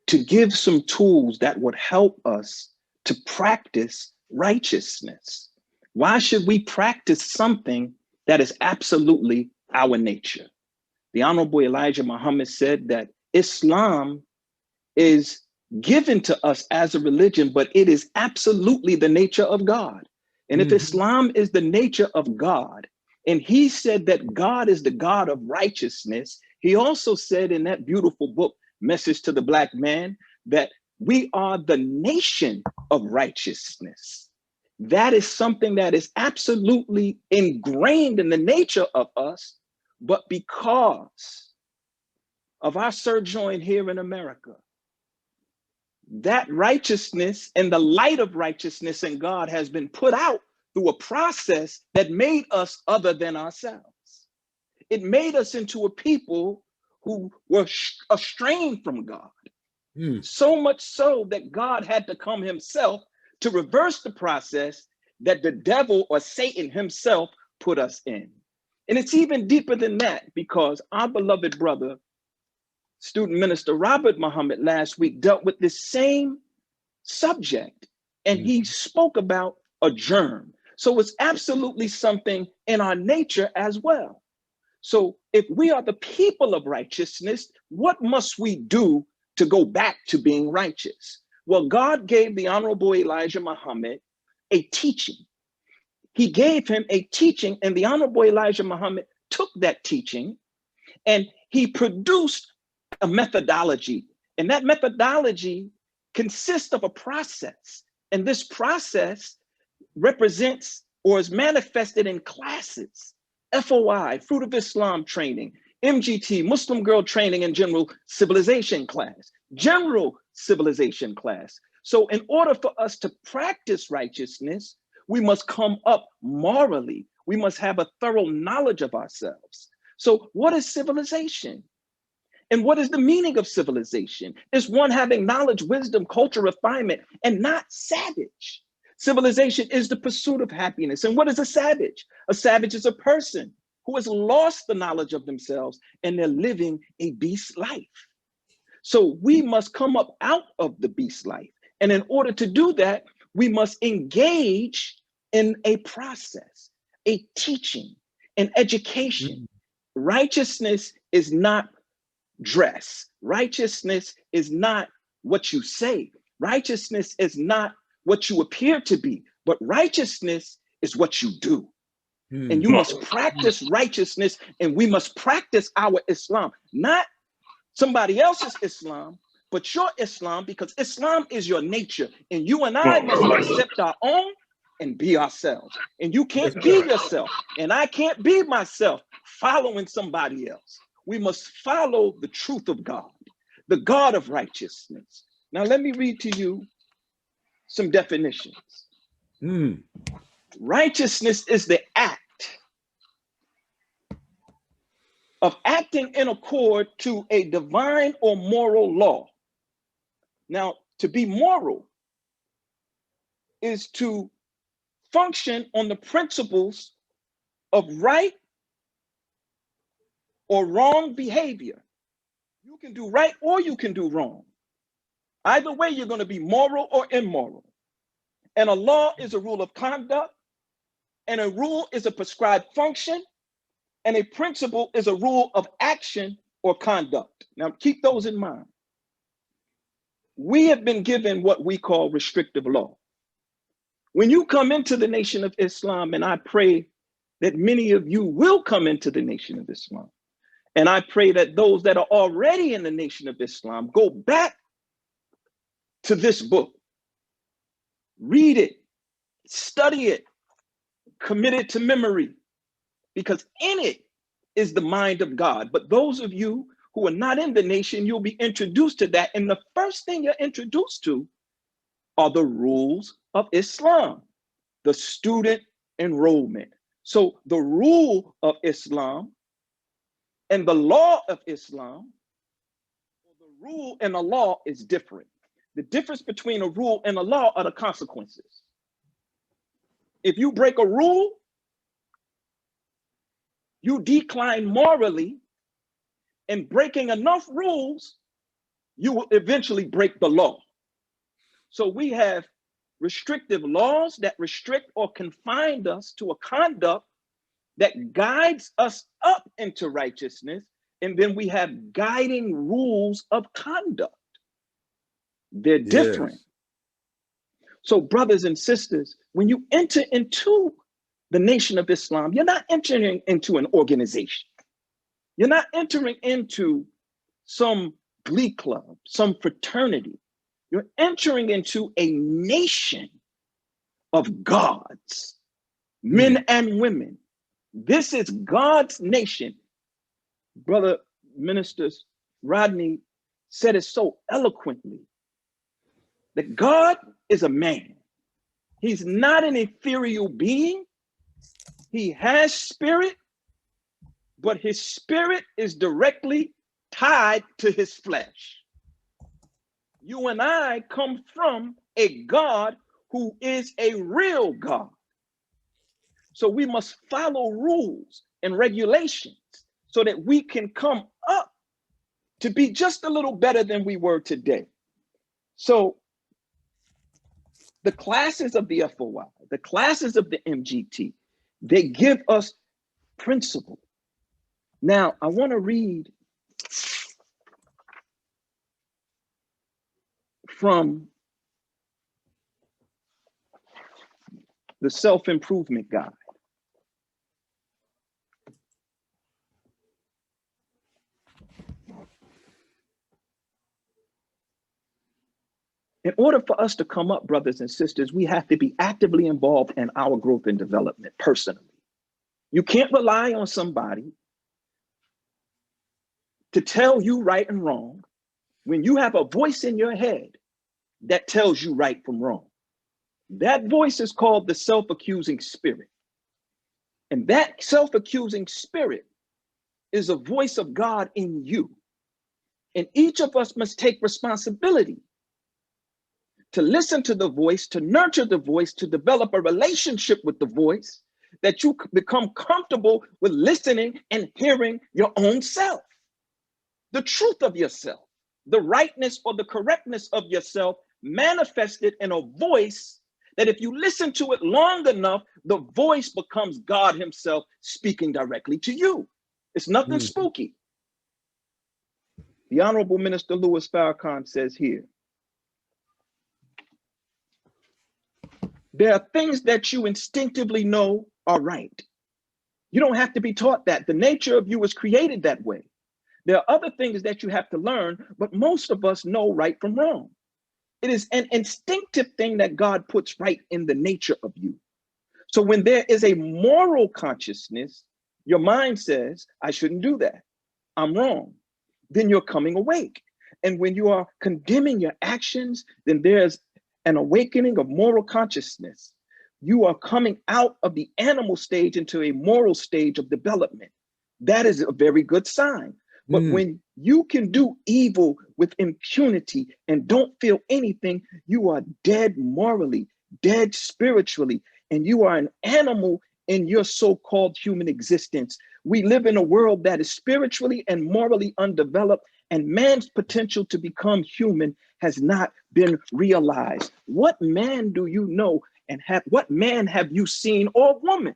S4: to give some tools that would help us to practice righteousness. Why should we practice something that is absolutely our nature? The Honorable Elijah Muhammad said that Islam is given to us as a religion, but it is absolutely the nature of God. And if Islam is the nature of God, and he said that God is the God of righteousness, he also said in that beautiful book, Message to the Black Man, that we are the nation of righteousness. That is something that is absolutely ingrained in the nature of us, but because of our sojourn here in America, that righteousness and the light of righteousness in God has been put out through a process that made us other than ourselves. It made us into a people who were estranged from God. So much so that God had to come himself to reverse the process that the devil or Satan himself put us in. And it's even deeper than that, because our beloved brother, student minister Robert Muhammad, last week dealt with this same subject, and he spoke about a germ. So it's absolutely something in our nature as well. So if we are the people of righteousness, what must we do to go back to being righteous? Well, God gave the Honorable Elijah Muhammad a teaching. He gave him a teaching, and the Honorable Elijah Muhammad took that teaching and he produced a methodology. And that methodology consists of a process. And this process represents or is manifested in classes: FOI, Fruit of Islam training, MGT, Muslim Girl Training and General Civilization class, General Civilization class. So in order for us to practice righteousness, we must come up morally. We must have a thorough knowledge of ourselves. So what is civilization? And what is the meaning of civilization? It's one having knowledge, wisdom, culture, refinement, and not savage. Civilization is the pursuit of happiness. And what is a savage? A savage is a person who has lost the knowledge of themselves and they're living a beast life. So we must come up out of the beast life. And in order to do that, we must engage in a process, a teaching, an education. Righteousness is not dress. Righteousness is not what you say. Righteousness is not what you appear to be, but righteousness is what you do. And you must practice righteousness, and we must practice our Islam, not somebody else's Islam, but your Islam, because Islam is your nature, and you and I must accept our own and be ourselves. And you can't be yourself, and I can't be myself following somebody else. We must follow the truth of God, the God of righteousness. Now, let me read to you some definitions. Righteousness is the act of acting in accord to a divine or moral law. Now, to be moral is to function on the principles of right or wrong behavior. You can do right or you can do wrong. Either way, you're going to be moral or immoral. And a law is a rule of conduct, and a rule is a prescribed function, and a principle is a rule of action or conduct. Now, keep those in mind. We have been given what we call restrictive law. When you come into the Nation of Islam, and I pray that many of you will come into the Nation of Islam, and I pray that those that are already in the Nation of Islam go back to this book, read it, study it, commit it to memory, because in it is the mind of God. But those of you who are not in the nation, you'll be introduced to that. And the first thing you're introduced to are the rules of Islam, the student enrollment. So the rule of Islam and the law of Islam, the rule and the law is different. The difference between a rule and a law are the consequences. If you break a rule, you decline morally, and breaking enough rules, you will eventually break the law. So we have restrictive laws that restrict or confine us to a conduct that guides us up into righteousness, and then we have guiding rules of conduct. They're different. Yes. So brothers and sisters, when you enter into the Nation of Islam, you're not entering into an organization. You're not entering into some glee club, some fraternity. You're entering into a nation of gods, men and women. This is God's nation. Brother Minister Rodney said it so eloquently, that God is a man. He's not an ethereal being. He has spirit, but his spirit is directly tied to his flesh. You and I come from a God who is a real God. So we must follow rules and regulations so that we can come up to be just a little better than we were today. So the classes of the FOI, the classes of the MGT, they give us principle. Now, I want to read from the Self-Improvement Guide. In order for us to come up, brothers and sisters, we have to be actively involved in our growth and development personally. You can't rely on somebody to tell you right and wrong when you have a voice in your head that tells you right from wrong. That voice is called the self-accusing spirit. And that self-accusing spirit is a voice of God in you. And each of us must take responsibility to listen to the voice, to nurture the voice, to develop a relationship with the voice, that you become comfortable with listening and hearing your own self, the truth of yourself, the rightness or the correctness of yourself manifested in a voice that if you listen to it long enough, the voice becomes God himself speaking directly to you. It's nothing spooky. The Honorable Minister Louis Farrakhan says here, there are things that you instinctively know are right. You don't have to be taught that. The nature of you is created that way. There are other things that you have to learn, but most of us know right from wrong. It is an instinctive thing that God puts right in the nature of you. So when there is a moral consciousness, your mind says, I shouldn't do that. I'm wrong. Then you're coming awake. And when you are condemning your actions, then there's an awakening of moral consciousness. You are coming out of the animal stage into a moral stage of development. That is a very good sign. But when you can do evil with impunity and don't feel anything, you are dead morally, dead spiritually, and you are an animal in your so-called human existence. We live in a world that is spiritually and morally undeveloped, and man's potential to become human has not been realized. What man do you know, and what man have you seen, or woman,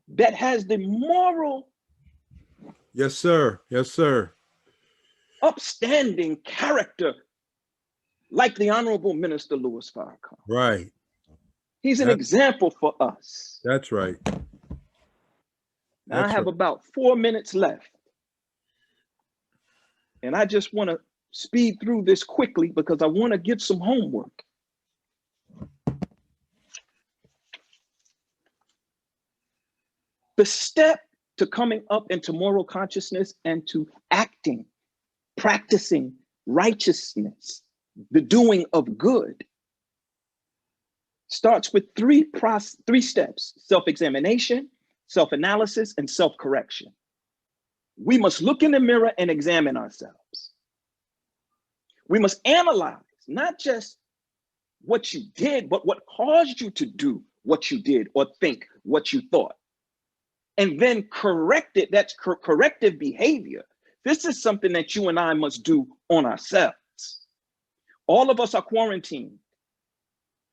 S4: that has the moral,
S5: Yes, sir. Yes, sir.
S4: upstanding character like the Honorable Minister Louis Farrakhan?
S5: Right.
S4: He's an example for us.
S5: That's right.
S4: Now I have about 4 minutes left, and I just want to speed through this quickly because I want to give some homework. The step to coming up into moral consciousness and to acting, practicing righteousness, the doing of good, starts with three steps: self-examination, self-analysis, and self-correction. We must look in the mirror and examine ourselves. We must analyze not just what you did, but what caused you to do what you did or think what you thought. And then correct it. That's corrective behavior. This is something that you and I must do on ourselves. All of us are quarantined.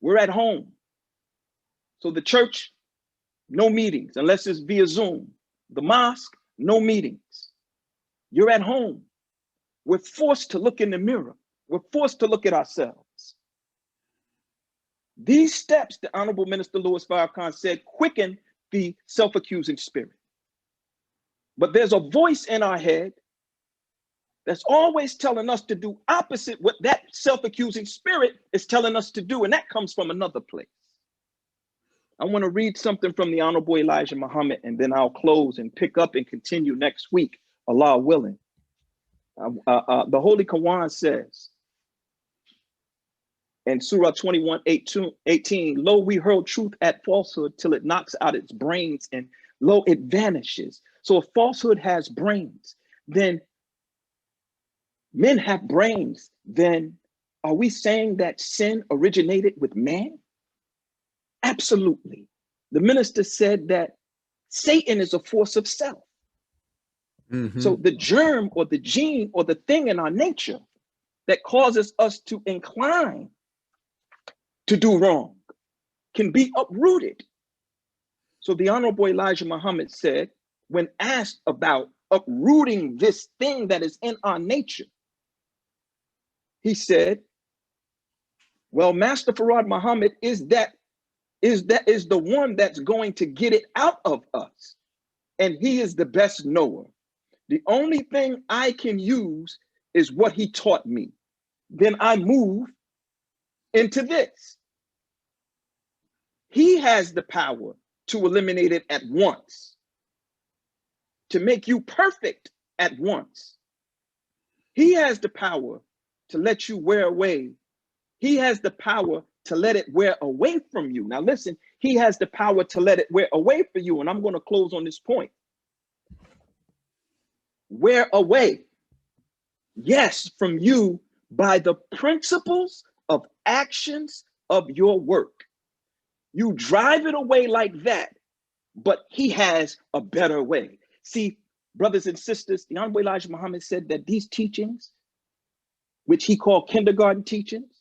S4: We're at home. So the church, no meetings unless it's via Zoom. The mosque, no meetings. You're at home. We're forced to look in the mirror. We're forced to look at ourselves. These steps, the Honorable Minister Louis Farrakhan said, quicken the self-accusing spirit. But there's a voice in our head that's always telling us to do opposite what that self-accusing spirit is telling us to do, and that comes from another place. I want to read something from the Honorable Elijah Muhammad, and then I'll close and pick up and continue next week, Allah willing. The Holy Quran says in Surah 21:18, lo, we hurl truth at falsehood till it knocks out its brains, and lo, it vanishes. So if falsehood has brains, then men have brains, then are we saying that sin originated with man? Absolutely. The minister said that Satan is a force of self.
S5: Mm-hmm.
S4: So the germ or the gene or the thing in our nature that causes us to incline to do wrong can be uprooted. So the Honorable Elijah Muhammad said, when asked about uprooting this thing that is in our nature, he said, well, Master Farad Muhammad is the one that's going to get it out of us. And he is the best knower. The only thing I can use is what he taught me. Then I move into this. He has the power to eliminate it at once, to make you perfect at once. He has the power to let you wear away. He has the power to let it wear away from you. Now listen, he has the power to let it wear away from you. And I'm going to close on this point. Wear away, yes, from you by the principles of actions of your work. You drive it away like that, but he has a better way. See, brothers and sisters, the Honorable Elijah Muhammad said that these teachings, which he called kindergarten teachings,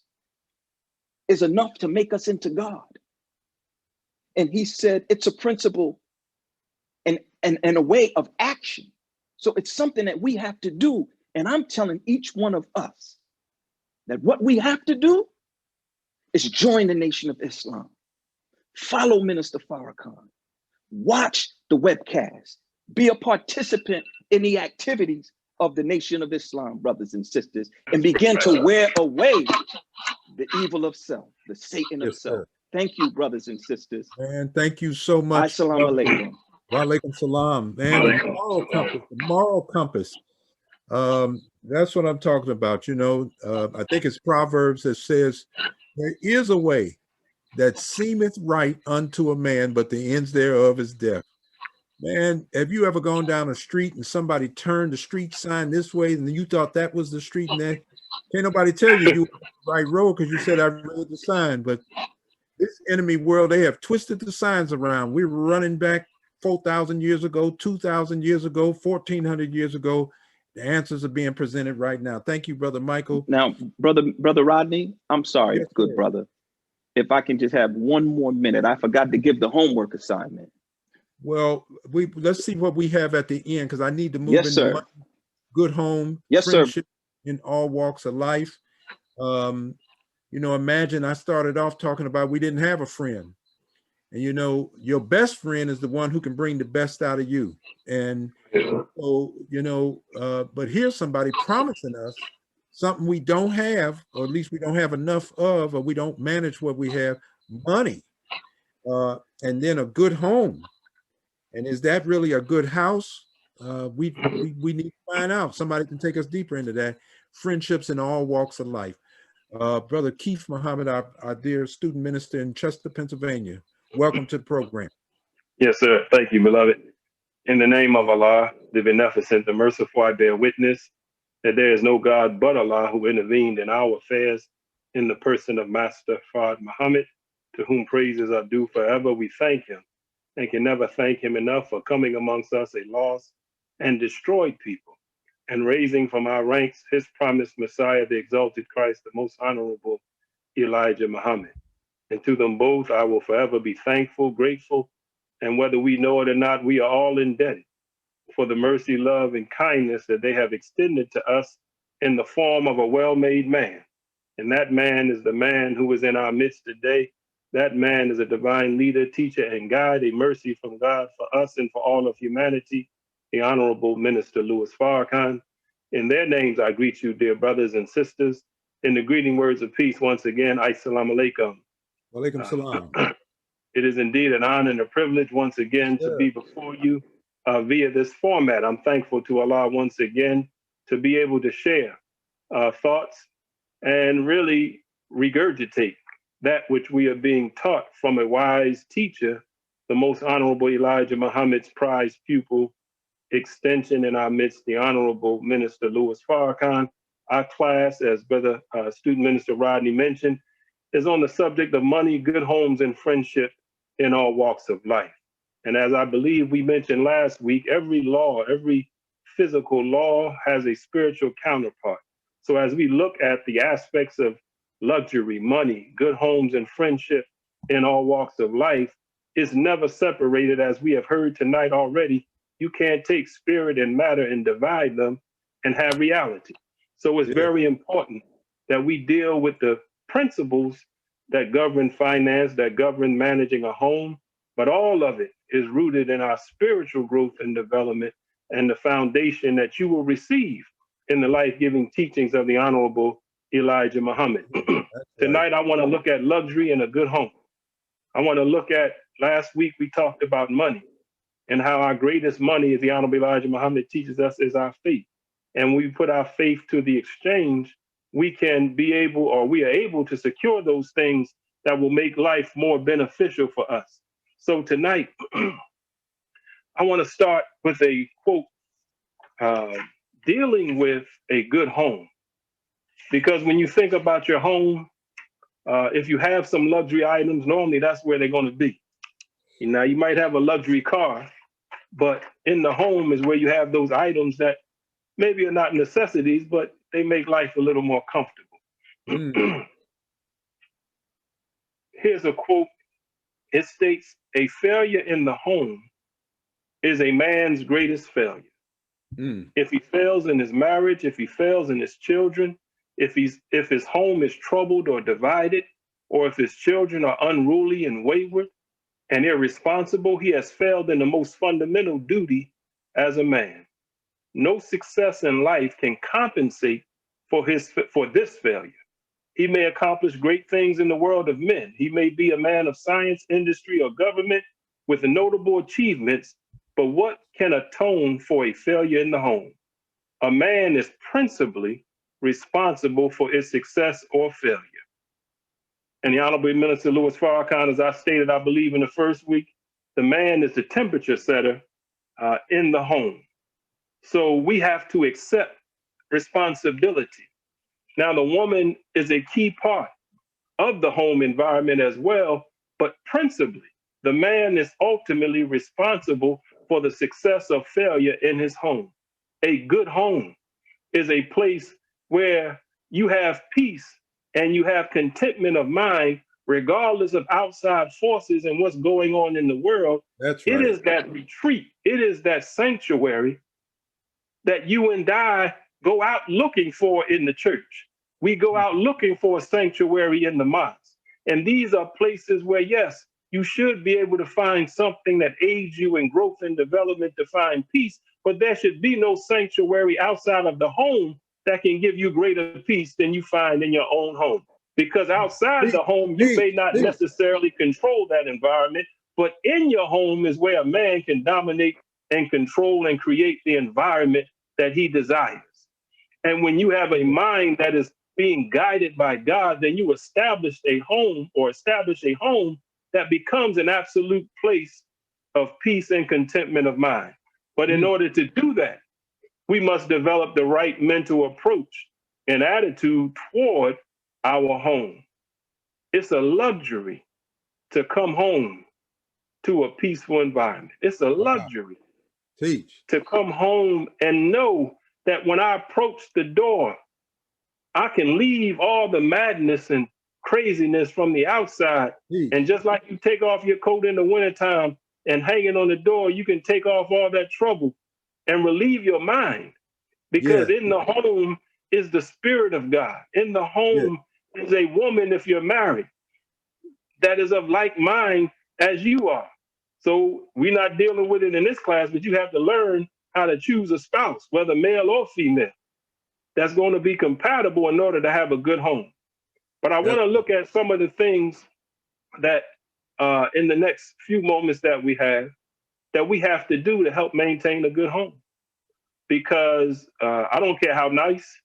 S4: is enough to make us into God. And he said it's a principle and a way of action. So it's something that we have to do. And I'm telling each one of us that what we have to do is join the Nation of Islam. Follow Minister Farrakhan. Watch the webcast. Be a participant in the activities of the Nation of Islam, brothers and sisters, and begin to wear away the evil of self, the Satan of self.
S5: Sir.
S4: Thank you, brothers and sisters.
S5: Man, thank you so much.
S4: Assalamu alaikum.
S5: Wa alaikum salam. Man, the moral compass. That's what I'm talking about. You know, I think it's Proverbs that says, there is a way that seemeth right unto a man, but the ends thereof is death. Man, have you ever gone down a street and somebody turned the street sign this way and you thought that was the street and that Can't nobody tell you on the right road because you said I read the sign. But this enemy world, they have twisted the signs around. We're running back 4,000 years ago, 2,000 years ago, 1,400 years ago. The answers are being presented right now. Thank you, Brother Michael.
S4: Now, brother Rodney, I'm sorry,
S5: Yes,
S4: good
S5: sir.
S4: brother. If I can just have one more minute, I forgot to give the homework assignment.
S5: Well, let's see what we have at the end because I need to move
S4: Yes,
S5: into
S4: sir.
S5: money, good home,
S4: Yes, sir.
S5: friendship in all walks of life. You know, imagine I started off talking about we didn't have a friend. And, you know, your best friend is the one who can bring the best out of you. And so, you know, but here's somebody promising us something we don't have, or at least we don't have enough of, or we don't manage what we have, money, and then a good home. And is that really a good house? We need to find out. Somebody can take us deeper into that. Friendships in all walks of life. Brother Keith Muhammad, our dear student minister in Chester, Pennsylvania. Welcome to the program.
S1: Yes, sir. Thank you, beloved. In the name of Allah, the Beneficent, the Merciful, I bear witness that there is no God but Allah who intervened in our affairs in the person of Master Fard Muhammad, to whom praises are due forever. We thank him and can never thank him enough for coming amongst us a lost and destroyed people and raising from our ranks his promised Messiah, the exalted Christ, the most honorable Elijah Muhammad. And to them both, I will forever be thankful, grateful, and whether we know it or not, we are all indebted for the mercy, love, and kindness that they have extended to us in the form of a well-made man. And that man is the man who is in our midst today. That man is a divine leader, teacher, and guide, a mercy from God for us and for all of humanity, the Honorable Minister Louis Farrakhan. In their names, I greet you, dear brothers and sisters, in the greeting words of peace once again, Assalamu alaikum.
S5: Walaikum salam.
S1: It is indeed an honor and a privilege once again to be before you via this format. I'm thankful to Allah once again to be able to share thoughts and really regurgitate that which we are being taught from a wise teacher, the most honorable Elijah Muhammad's prized pupil, extension in our midst, the Honorable Minister Louis Farrakhan. Our class, as Brother Student Minister Rodney mentioned, is on the subject of money, good homes, and friendship in all walks of life. And as I believe we mentioned last week, every law, every physical law has a spiritual counterpart. So as we look at the aspects of luxury, money, good homes, and friendship in all walks of life, it's never separated, as we have heard tonight already. You can't take spirit and matter and divide them and have reality. So it's very important that we deal with the principles that govern finance, that govern managing a home, but all of it is rooted in our spiritual growth and development and the foundation that you will receive in the life-giving teachings of the Honorable Elijah Muhammad. Tonight, I want to look at luxury and a good home. I want to look at, last week we talked about money and how our greatest money, as the Honorable Elijah Muhammad teaches us, is our faith. And we put our faith to the exchange, we can be able, or we are able to secure those things that will make life more beneficial for us. So tonight, I want to start with a quote, dealing with a good home. Because when you think about your home, if you have some luxury items, normally that's where they're going to be. Now, you might have a luxury car, but in the home is where you have those items that maybe are not necessities, but they make life a little more comfortable. Here's a quote. It states, "A failure in the home is a man's greatest failure. If he fails in his marriage, if he fails in his children, if his home is troubled or divided, or if his children are unruly and wayward and irresponsible, he has failed in the most fundamental duty as a man. No success in life can compensate for this failure. He may accomplish great things in the world of men. He may be a man of science, industry, or government with notable achievements, but what can atone for a failure in the home? A man is principally responsible for its success or failure." And the Honorable Minister Louis Farrakhan, as I stated, I believe in the first week, the man is the temperature setter in the home. So we have to accept responsibility. Now, the woman is a key part of the home environment as well, but principally, the man is ultimately responsible for the success or failure in his home. A good home is a place where you have peace and you have contentment of mind, regardless of outside forces and what's going on in the world.
S5: That's
S1: It
S5: right.
S1: is that retreat, it is that sanctuary that you and I go out looking for in the church. We go out looking for a sanctuary in the mosque. And these are places where, yes, you should be able to find something that aids you in growth and development to find peace, but there should be no sanctuary outside of the home that can give you greater peace than you find in your own home. Because outside the home, you may not necessarily control that environment, but in your home is where a man can dominate and control and create the environment that he desires. And when you have a mind that is being guided by God, then you establish a home that becomes an absolute place of peace and contentment of mind. But in order to do that, we must develop the right mental approach and attitude toward our home. It's a luxury to come home to a peaceful environment. It's a luxury to come home and know that when I approach the door, I can leave all the madness and craziness from the outside. And just like you take off your coat in the wintertime and hang it on the door, you can take off all that trouble and relieve your mind. Because in the home is the Spirit of God. In the home is a woman, if you're married, that is of like mind as you are. So we're not dealing with it in this class, but you have to learn how to choose a spouse, whether male or female, that's going to be compatible in order to have a good home. But I want to look at some of the things that in the next few moments that we have to do to help maintain a good home. Because I don't care how nice,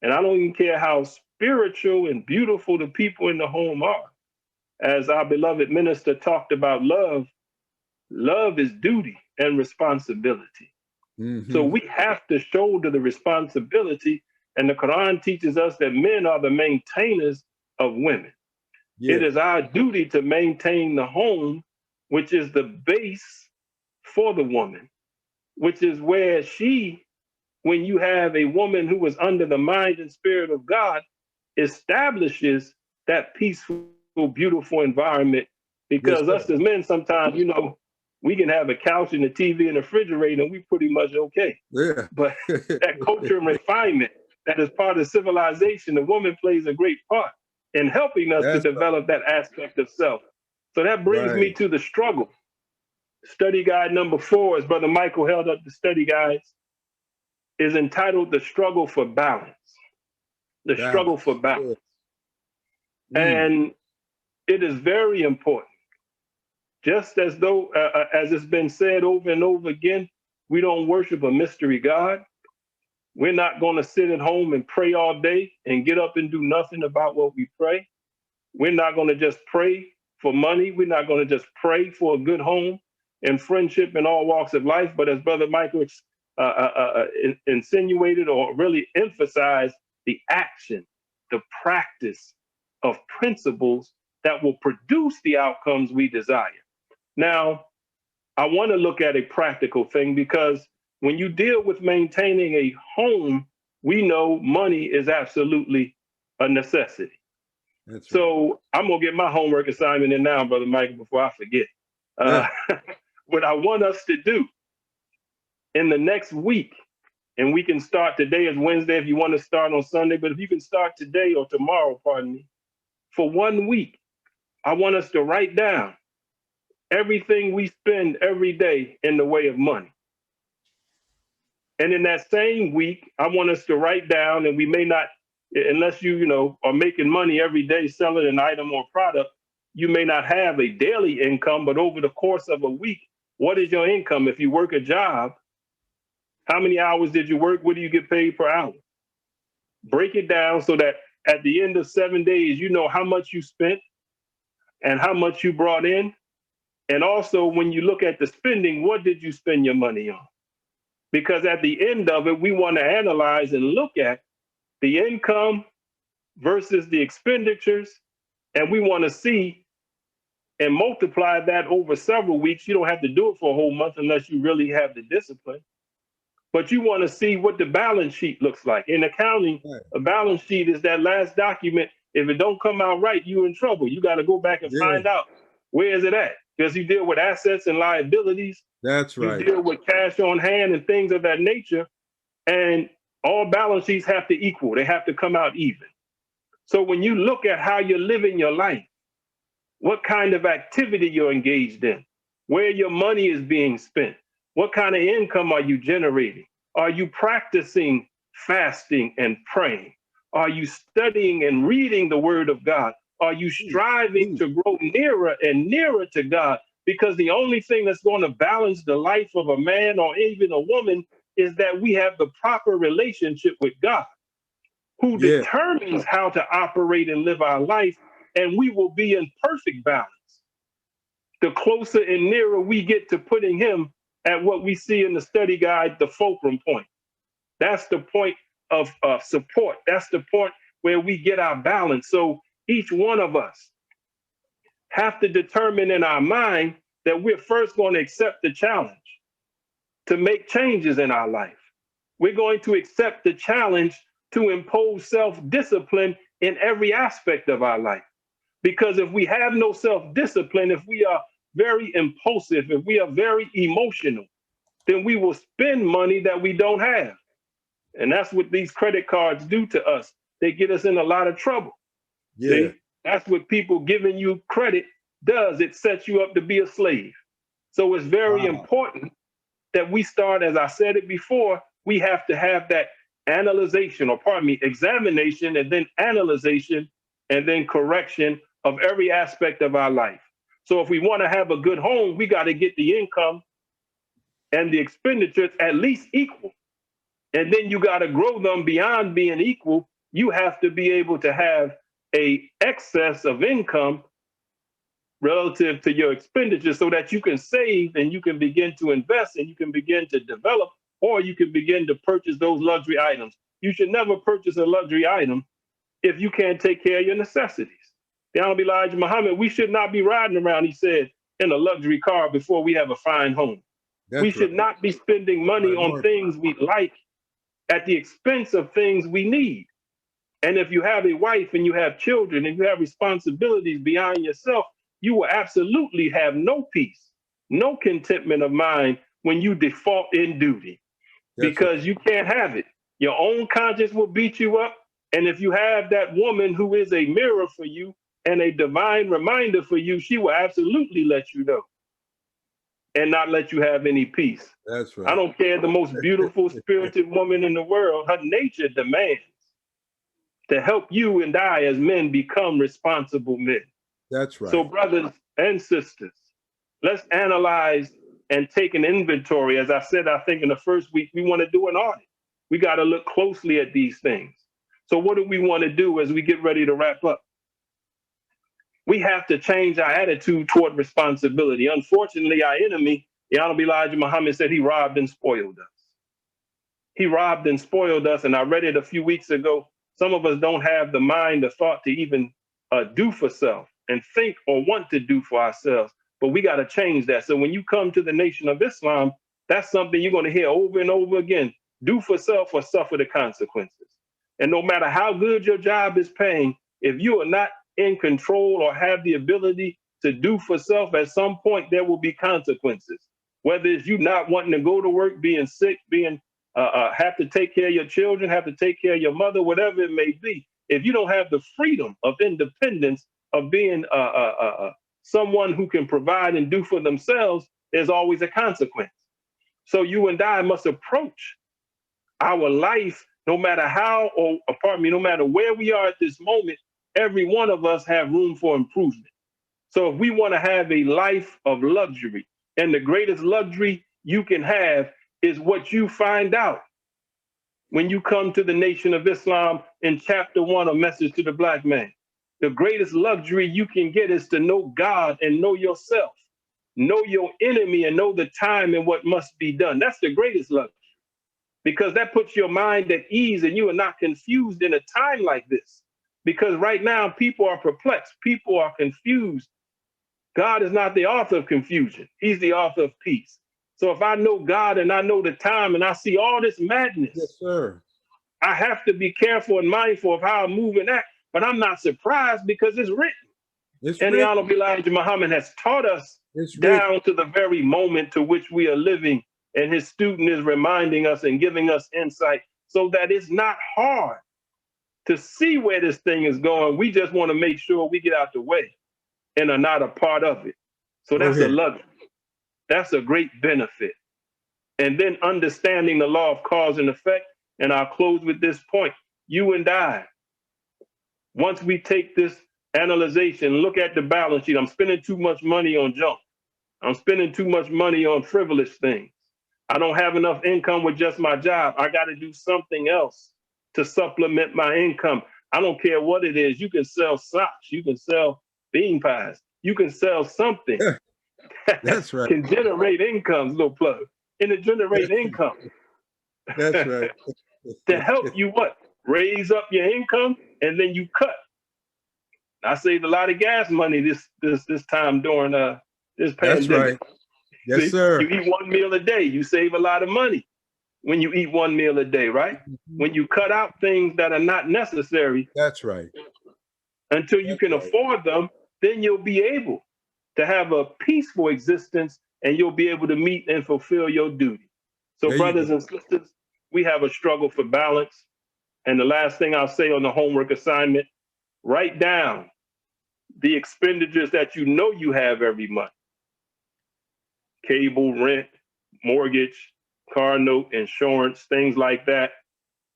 S1: and I don't even care how spiritual and beautiful the people in the home are. As our beloved minister talked about love, love is duty and responsibility. So we have to shoulder the responsibility, and the Quran teaches us that men are the maintainers of women. It is our duty to maintain the home, which is the base for the woman, which is where when you have a woman who is under the mind and spirit of God, establishes that peaceful, beautiful environment. Because us as men, sometimes, we can have a couch and a TV and a refrigerator and we pretty much okay. But that culture and refinement that is part of civilization, the woman plays a great part in helping us to develop that aspect of self. So that brings me to the struggle. Study guide number 4, as Brother Michael held up the study guides, is entitled The Struggle for Balance. The struggle for balance. And it is very important. Just as though, as it's been said over and over again, we don't worship a mystery God. We're not going to sit at home and pray all day and get up and do nothing about what we pray. We're not going to just pray for money. We're not going to just pray for a good home and friendship in all walks of life. But as Brother Michael insinuated or really emphasized, the action, the practice of principles that will produce the outcomes we desire. Now, I want to look at a practical thing, because when you deal with maintaining a home, we know money is absolutely a necessity. So I'm going to get my homework assignment in now, Brother Michael, before I forget. What I want us to do in the next week, and we can start today as Wednesday if you want to start on Sunday, but if you can start today or tomorrow, for 1 week, I want us to write down everything we spend every day in the way of money. And in that same week, I want us to write down, and we may not, unless you are making money every day selling an item or product, you may not have a daily income, but over the course of a week, what is your income? If you work a job, how many hours did you work? What do you get paid per hour? Break it down so that at the end of 7 days, you know how much you spent and how much you brought in. And also, when you look at the spending, what did you spend your money on? Because at the end of it, we want to analyze and look at the income versus the expenditures, and we want to see and multiply that over several weeks. You don't have to do it for a whole month unless you really have the discipline. But you want to see what the balance sheet looks like. In accounting, a balance sheet is that last document. If it don't come out right, you're in trouble. You got to go back and find out where is it at. Because you deal with assets and liabilities.
S5: That's right.
S1: You deal with cash on hand and things of that nature. And all balance sheets have to equal. They have to come out even. So when you look at how you're living your life, what kind of activity you're engaged in, where your money is being spent, what kind of income are you generating? Are you practicing fasting and praying? Are you studying and reading the word of God? Are you striving to grow nearer and nearer to God? Because the only thing that's going to balance the life of a man or even a woman is that we have the proper relationship with God, who determines how to operate and live our life, and we will be in perfect balance. The closer and nearer we get to putting him at what we see in the study guide, the fulcrum point. That's the point of support. That's the point where we get our balance. So each one of us have to determine in our mind that we're first going to accept the challenge to make changes in our life. We're going to accept the challenge to impose self-discipline in every aspect of our life. Because if we have no self-discipline, if we are very impulsive, if we are very emotional, then we will spend money that we don't have. And that's what these credit cards do to us. They get us in a lot of trouble. See? That's what people giving you credit does. It sets you up to be a slave. So it's very important that we start, as I said it before, we have to have that examination, and then analyzation, and then correction of every aspect of our life. So if we want to have a good home, we got to get the income and the expenditures at least equal. And then you got to grow them beyond being equal. You have to be able to have a excess of income relative to your expenditures so that you can save and you can begin to invest and you can begin to develop, or you can begin to purchase those luxury items. You should never purchase a luxury item if you can't take care of your necessities. The Honorable Elijah Muhammad, we should not be riding around, he said, in a luxury car before we have a fine home. We should not be spending money on things we like at the expense of things we need. And if you have a wife and you have children and you have responsibilities beyond yourself, you will absolutely have no peace, no contentment of mind when you default in duty, because you can't have it. Your own conscience will beat you up. And if you have that woman who is a mirror for you and a divine reminder for you, she will absolutely let you know and not let you have any peace.
S5: That's right.
S1: I don't care the most beautiful, spirited woman in the world. Her nature demands to help you and I as men become responsible men.
S5: That's right.
S1: So brothers and sisters, let's analyze and take an inventory. As I said, I think in the first week, we want to do an audit. We got to look closely at these things. So what do we want to do as we get ready to wrap up? We have to change our attitude toward responsibility. Unfortunately, our enemy, the Honorable Elijah Muhammad, said he robbed and spoiled us. He robbed and spoiled us. And I read it a few weeks ago. Some of us don't have the mind or thought to even do for self and think or want to do for ourselves. But we got to change that. So when you come to the Nation of Islam, that's something you're going to hear over and over again. Do for self or suffer the consequences. And no matter how good your job is paying, if you are not in control or have the ability to do for self, at some point there will be consequences. Whether it's you not wanting to go to work, being sick, being have to take care of your children, have to take care of your mother, whatever it may be. If you don't have the freedom of independence of being someone who can provide and do for themselves, there's always a consequence. So you and I must approach our life, no matter how, no matter where we are at this moment, every one of us have room for improvement. So if we want to have a life of luxury, and the greatest luxury you can have is what you find out when you come to the Nation of Islam in chapter 1 of Message to the Black Man. The greatest luxury you can get is to know God and know yourself, know your enemy and know the time and what must be done. That's the greatest luxury. because that puts your mind at ease and you are not confused in a time like this. Because right now, people are perplexed. People are confused. God is not the author of confusion. He's the author of peace. So if I know God and I know the time and I see all this madness,
S5: Yes, sir.
S1: I have to be careful and mindful of how I move and act. But I'm not surprised because it's written.
S5: It's
S1: And the
S5: written.
S1: Honorable Elijah Muhammad has taught us
S5: It's written.
S1: down to the very moment to which we are living. And his student is reminding us and giving us insight so that it's not hard to see where this thing is going. We just want to make sure we get out the way and are not a part of it. So that's a luxury. That's a great benefit. And then understanding the law of cause and effect. And I'll close with this point. You and I, once we take this analyzation, look at the balance sheet. I'm spending too much money on junk. I'm spending too much money on frivolous things. I don't have enough income with just my job. I got to do something else to supplement my income. I don't care what it is. You can sell socks. You can sell bean pies. You can sell something.
S5: That's right.
S1: Can generate income, little plug. And to generate income.
S5: That's right.
S1: To help you what? Raise up your income and then you cut. I saved a lot of gas money this time during this pandemic.
S5: That's right. Yes,
S1: See,
S5: sir.
S1: you eat one meal a day, you save a lot of money when you eat one meal a day, right?
S5: Mm-hmm.
S1: When you cut out things that are not necessary.
S5: That's right.
S1: Until you can afford them, then you'll be able to have a peaceful existence and you'll be able to meet and fulfill your duty. So
S5: There
S1: brothers and sisters, we have a struggle for balance. And the last thing I'll say on the homework assignment, write down the expenditures that you know you have every month. Cable, rent, mortgage, car note, insurance, things like that.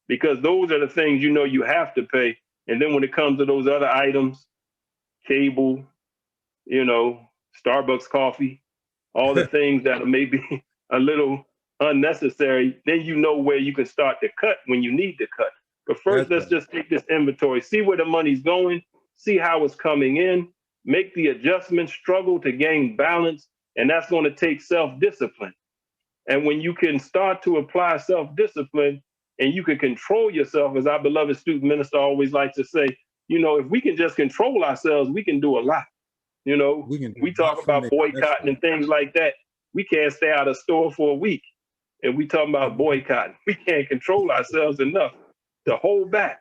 S1: Because those are the things you know you have to pay. And then when it comes to those other items, cable, you know, Starbucks coffee, all the things that are maybe a little unnecessary, then you know where you can start to cut when you need to cut. But first, let's just take this inventory, see where the money's going, see how it's coming in, make the adjustments, struggle to gain balance, and that's going to take self-discipline. And when you can start to apply self-discipline and you can control yourself, as our beloved student minister always likes to say, you know, if we can just control ourselves, we can do a lot. You know, we talk about boycotting and things like that. We can't stay out of store for a week. And we talk about boycotting. We can't control ourselves enough to hold back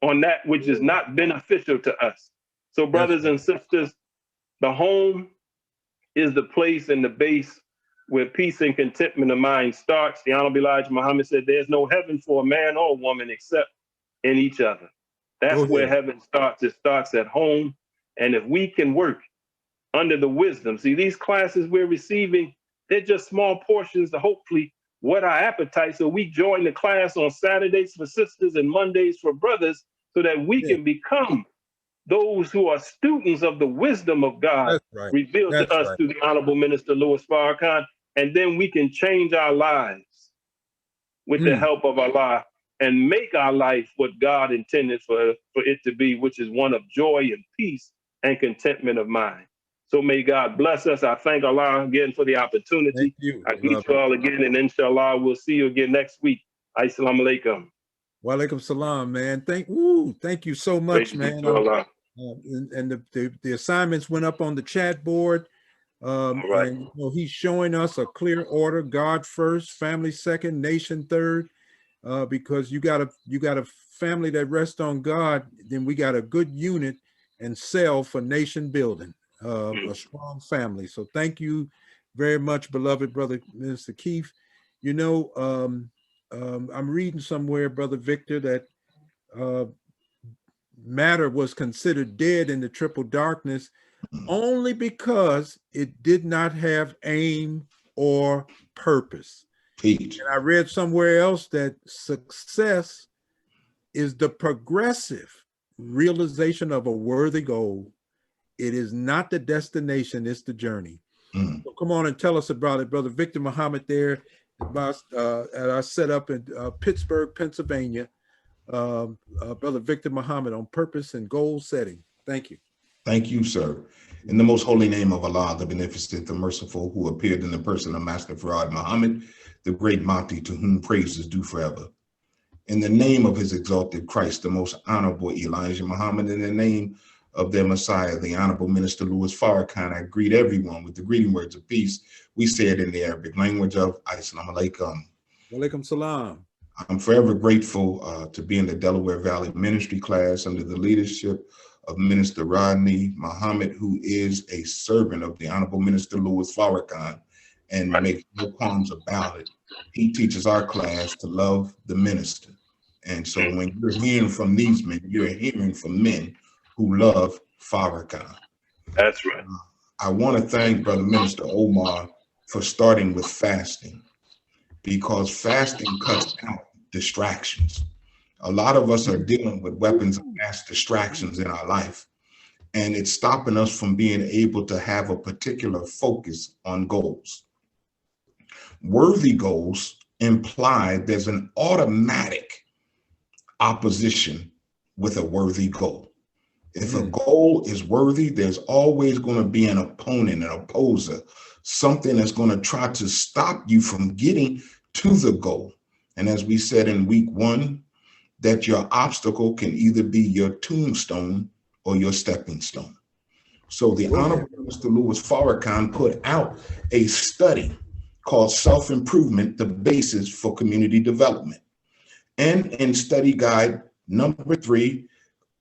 S1: on that which is not beneficial to us. So brothers and sisters, the home is the place and the base where peace and contentment of mind starts. The Honorable Elijah Muhammad said, there's no heaven for a man or woman except in each other. That's where heaven starts. It starts at home. And if we can work under the wisdom, see, these classes we're receiving, they're just small portions to hopefully whet our appetite. So we join the class on Saturdays for sisters and Mondays for brothers so that we can become those who are students of the wisdom of God revealed to us through the Honorable Minister Louis Farrakhan. And then we can change our lives with the help of Allah and make our life what God intended for it to be, which is one of joy and peace and contentment of mind. So may God bless us. I thank Allah again for the opportunity.
S5: Thank you.
S1: I greet you all again, and inshallah, we'll see you again next week. Assalamu alaikum.
S5: Wa alaikum salam, man. Thank you so much, man. And the assignments went up on the chat board. And you know, he's showing us a clear order: God first, family second, nation third. Because you got a family that rests on God, then we got a good unit and cell for nation building, a strong family. So thank you very much, beloved brother Minister Keith. You know, I'm reading somewhere, Brother Victor, that matter was considered dead in the triple darkness only because it did not have aim or purpose. And I read somewhere else that success is the progressive realization of a worthy goal. It is not the destination, it's the journey. So come on and tell us about it, Brother Victor Muhammad there at our setup in Pittsburgh, Pennsylvania. Brother Victor Muhammad on purpose and goal setting. Thank you.
S6: Thank you, sir. In the most holy name of Allah, the beneficent, the merciful, who appeared in the person of Master Farad Muhammad, the great Mahdi, to whom praise is due forever. In the name of his exalted Christ, the most honorable Elijah Muhammad, in the name of their Messiah, the Honorable Minister Louis Farrakhan, I greet everyone with the greeting words of peace. We say it in the Arabic language of Assalamu alaikum.
S5: Walaikum salam.
S6: I'm forever grateful to be in the Delaware Valley Ministry class under the leadership of Minister Rodney Muhammad, who is a servant of the Honorable Minister Louis Farrakhan, and makes no qualms about it. He teaches our class to love the minister. And so when you're hearing from these men, you're hearing from men who love Farrakhan.
S1: That's right.
S6: I want to thank Brother Minister Omar for starting with fasting, because fasting cuts out distractions. A lot of us are dealing with weapons of mass distractions in our life, and it's stopping us from being able to have a particular focus on goals. Worthy goals imply there's an automatic opposition with a worthy goal. If a goal is worthy, there's always going to be an opponent, an opposer, something that's going to try to stop you from getting to the goal. And as we said in week 1, that your obstacle can either be your tombstone or your stepping stone. So the Honorable Mr. Louis Farrakhan put out a study called Self-Improvement, the Basis for Community Development. And in study guide number 3,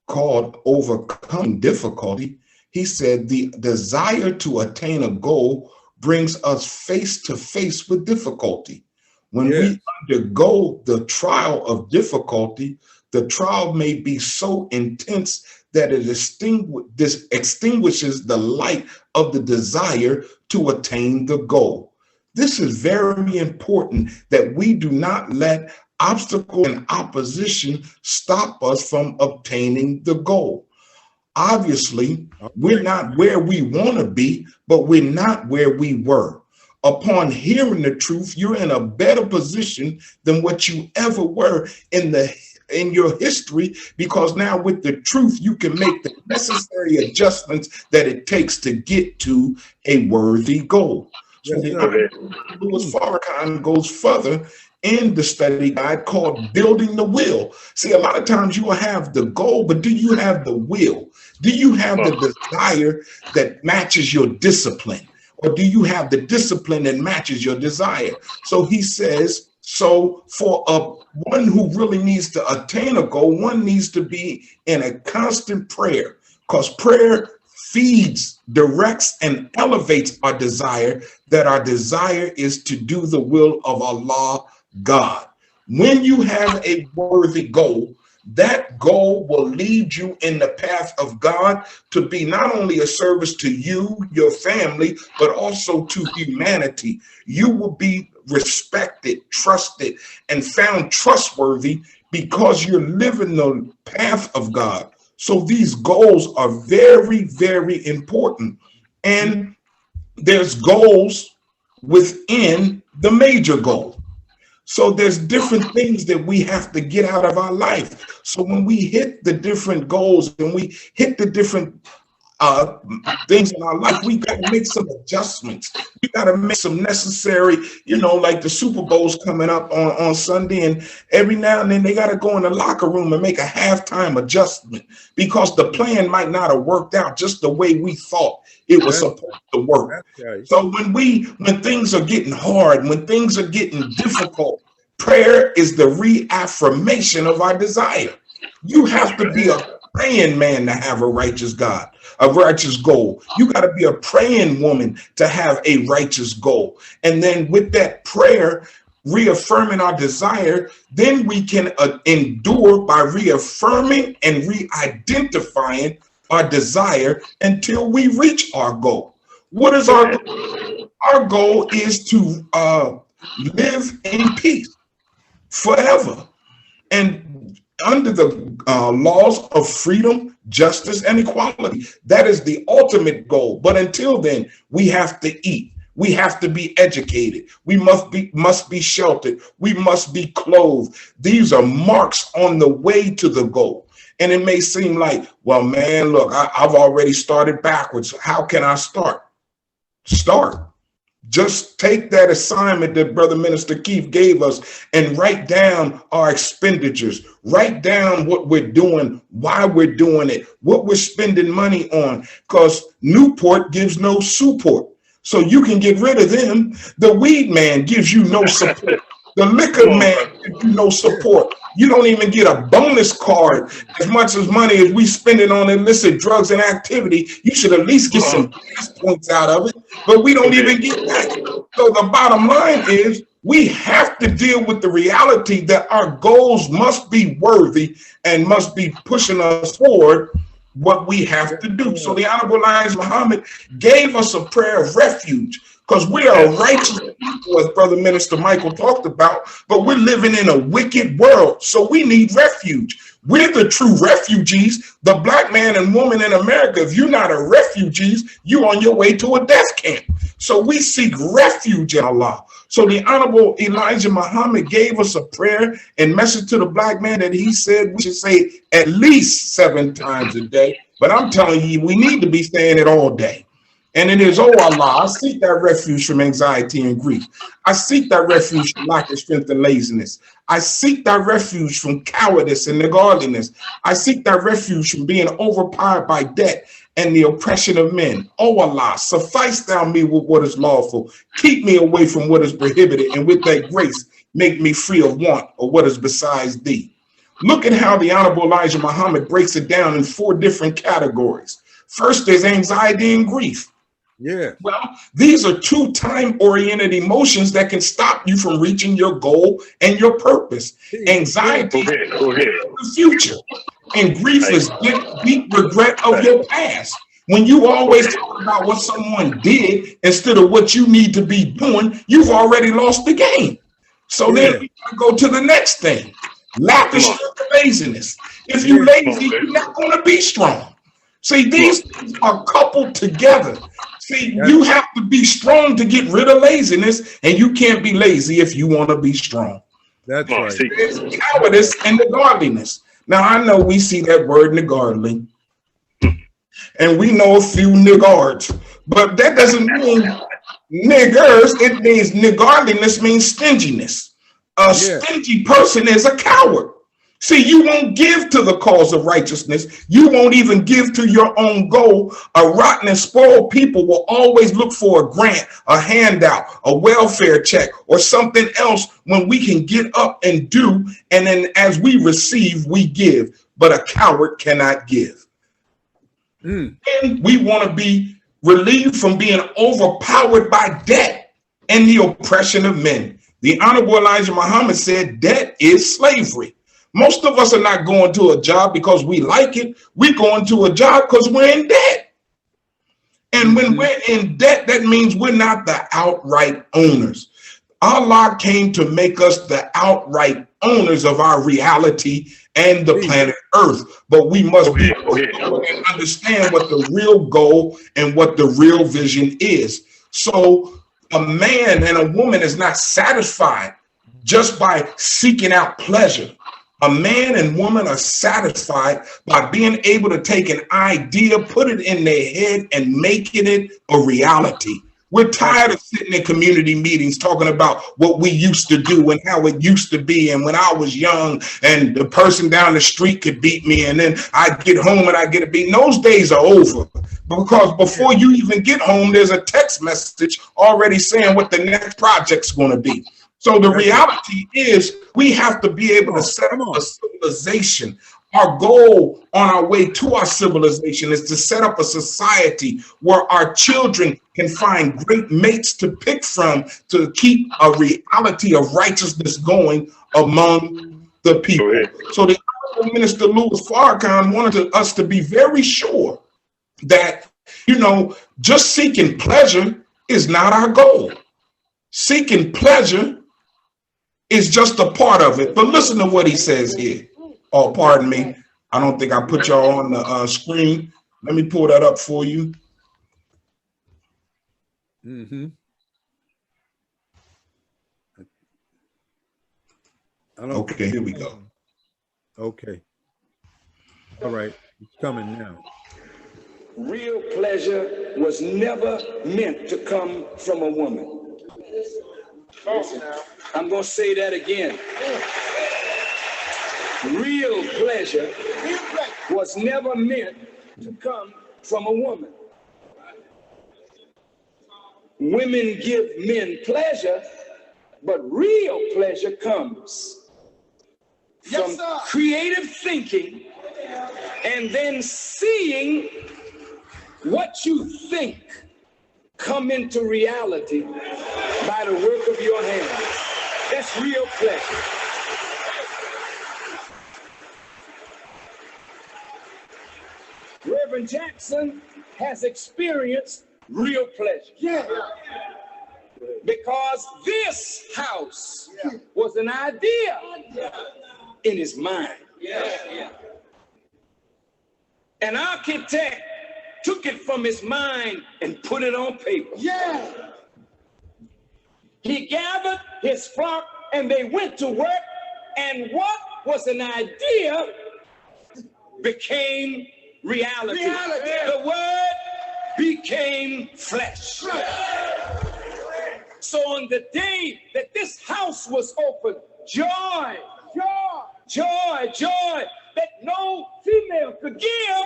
S6: called Overcoming Difficulty, he said the desire to attain a goal brings us face to face with difficulty. When we undergo the trial of difficulty, the trial may be so intense that it extinguishes the light of the desire to attain the goal. This is very important, that we do not let obstacle and opposition stop us from obtaining the goal. Obviously, we're not where we want to be, but we're not where we were. Upon hearing the truth, you're in a better position than what you ever were in your history, because now with the truth, you can make the necessary adjustments that it takes to get to a worthy goal. So Louis Farrakhan goes further in the study guide called Building the Will. See, a lot of times you will have the goal, but do you have the will? Do you have the desire that matches your discipline? Or do you have the discipline that matches your desire? So he says, so for one who really needs to attain a goal, one needs to be in a constant prayer, because prayer feeds, directs, and elevates our desire, that our desire is to do the will of Allah, God. When you have a worthy goal, that goal will lead you in the path of God to be not only a service to you, your family, but also to humanity. You will be respected, trusted, and found trustworthy because you're living the path of God. So these goals are very, very important. And there's goals within the major goal. So there's different things that we have to get out of our life. So when we hit the different goals and we hit the different things in our life, we got to make some adjustments. We got to make some necessary, like the Super Bowl's coming up on Sunday, and every now and then they got to go in the locker room and make a halftime adjustment, because the plan might not have worked out just the way we thought it was supposed to work. So when things are getting hard, when things are getting difficult, prayer is the reaffirmation of our desire. You have to be a praying man to have a righteous God, a righteous goal. You got to be a praying woman to have a righteous goal. And then with that prayer, reaffirming our desire, then we can endure by reaffirming and re-identifying our desire until we reach our goal. What is our goal? Our goal is to live in peace forever. And under the laws of freedom, justice, and equality, that is the ultimate goal. But until then, we have to eat. We have to be educated. We must be sheltered. We must be clothed. These are marks on the way to the goal. And it may seem like, well, man, look, I've already started backwards. How can I start? Start. Just take that assignment that Brother Minister Keith gave us and write down our expenditures. Write down what we're doing, why we're doing it, what we're spending money on, because Newport gives no support. So you can get rid of them. The weed man gives you no support. The liquor man gives you no support. You don't even get a bonus card. As much as money as we spending on illicit drugs and activity, you should at least get some gas points out of it, but we don't even get that. So the bottom line is we have to deal with the reality that our goals must be worthy and must be pushing us forward what we have to do. So the Honorable Elijah Muhammad gave us a prayer of refuge, because we are righteous people, as Brother Minister Michael talked about, but we're living in a wicked world, so we need refuge. We're the true refugees. The black man and woman in America, if you're not a refugee, you're on your way to a death camp. So we seek refuge in Allah. So the Honorable Elijah Muhammad gave us a prayer and message to the black man that he said we should say at least 7 times a day. But I'm telling you, we need to be saying it all day. And it is, oh Allah, I seek that refuge from anxiety and grief. I seek that refuge from lack of strength and laziness. I seek that refuge from cowardice and ungodliness. I seek that refuge from being overpowered by debt and the oppression of men. Oh Allah, suffice thou me with what is lawful. Keep me away from what is prohibited, and with that grace, make me free of want or what is besides thee. Look at how the Honorable Elijah Muhammad breaks it down in 4 different categories. First, there's anxiety and grief.
S5: Yeah.
S6: Well, these are 2 time-oriented emotions that can stop you from reaching your goal and your purpose. Anxiety is the future, and grief is deep regret of your past. When you always talk about what someone did instead of what you need to be doing, you've already lost the game. So then we go to the next thing. Lack of laziness. If you're lazy, you're not going to be strong. See, these things are coupled together. See, you have to be strong to get rid of laziness, and you can't be lazy if you want to be strong.
S5: That's right.
S6: There's cowardice and niggardliness. Now, I know we see that word niggardly, and we know a few niggards, but that doesn't mean niggers. It means niggardliness means stinginess. A stingy person is a coward. See, you won't give to the cause of righteousness. You won't even give to your own goal. A rotten and spoiled people will always look for a grant, a handout, a welfare check, or something else when we can get up and do. And then as we receive, we give. But a coward cannot give. And we want to be relieved from being overpowered by debt and the oppression of men. The Honorable Elijah Muhammad said debt is slavery. Most of us are not going to a job because we like it. We're going to a job because we're in debt. And when we're in debt, that means we're not the outright owners. Allah came to make us the outright owners of our reality and the planet Earth. But we must be and understand what the real goal and what the real vision is. So a man and a woman is not satisfied just by seeking out pleasure. A man and woman are satisfied by being able to take an idea, put it in their head, and making it a reality. We're tired of sitting in community meetings talking about what we used to do and how it used to be. And when I was young and the person down the street could beat me, and then I'd get home and I'd get a beat. Those days are over, because before you even get home, there's a text message already saying what the next project's going to be. So the reality is we have to be able to set up a civilization. Our goal on our way to our civilization is to set up a society where our children can find great mates to pick from to keep a reality of righteousness going among the people. So the Honorable Minister Louis Farrakhan wanted us to be very sure that, you know, just seeking pleasure is not our goal. Seeking pleasure is just a part of it. But listen to what he says here. Oh, pardon me. I don't think I put y'all on the screen. Let me pull that up for you.
S5: Okay,
S6: here we go.
S5: Okay. All right, it's coming now.
S7: Real pleasure was never meant to come from a woman. I'm going to say that again. Real pleasure was never meant to come from a woman. Women give men pleasure, but real pleasure comes from creative thinking and then seeing what you think come into reality by the work of your hands. That's real pleasure. Reverend Jackson has experienced real pleasure. Yeah. Because this house was an idea in his mind. Yeah. An architect took it from his mind and put it on paper. Yeah. He gathered his flock and they went to work, and what was an idea became reality. The word became flesh. So on the day that this house was opened, joy that no female could give.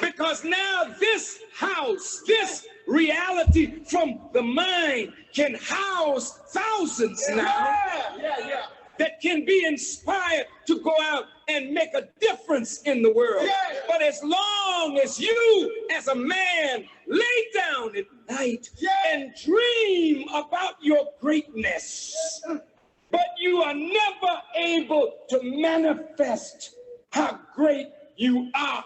S7: Because now this house, this reality from the mind can house thousands now that can be inspired to go out and make a difference in the world. But as long as you, as a man, lay down at night and dream about your greatness, but you are never able to manifest how great you are,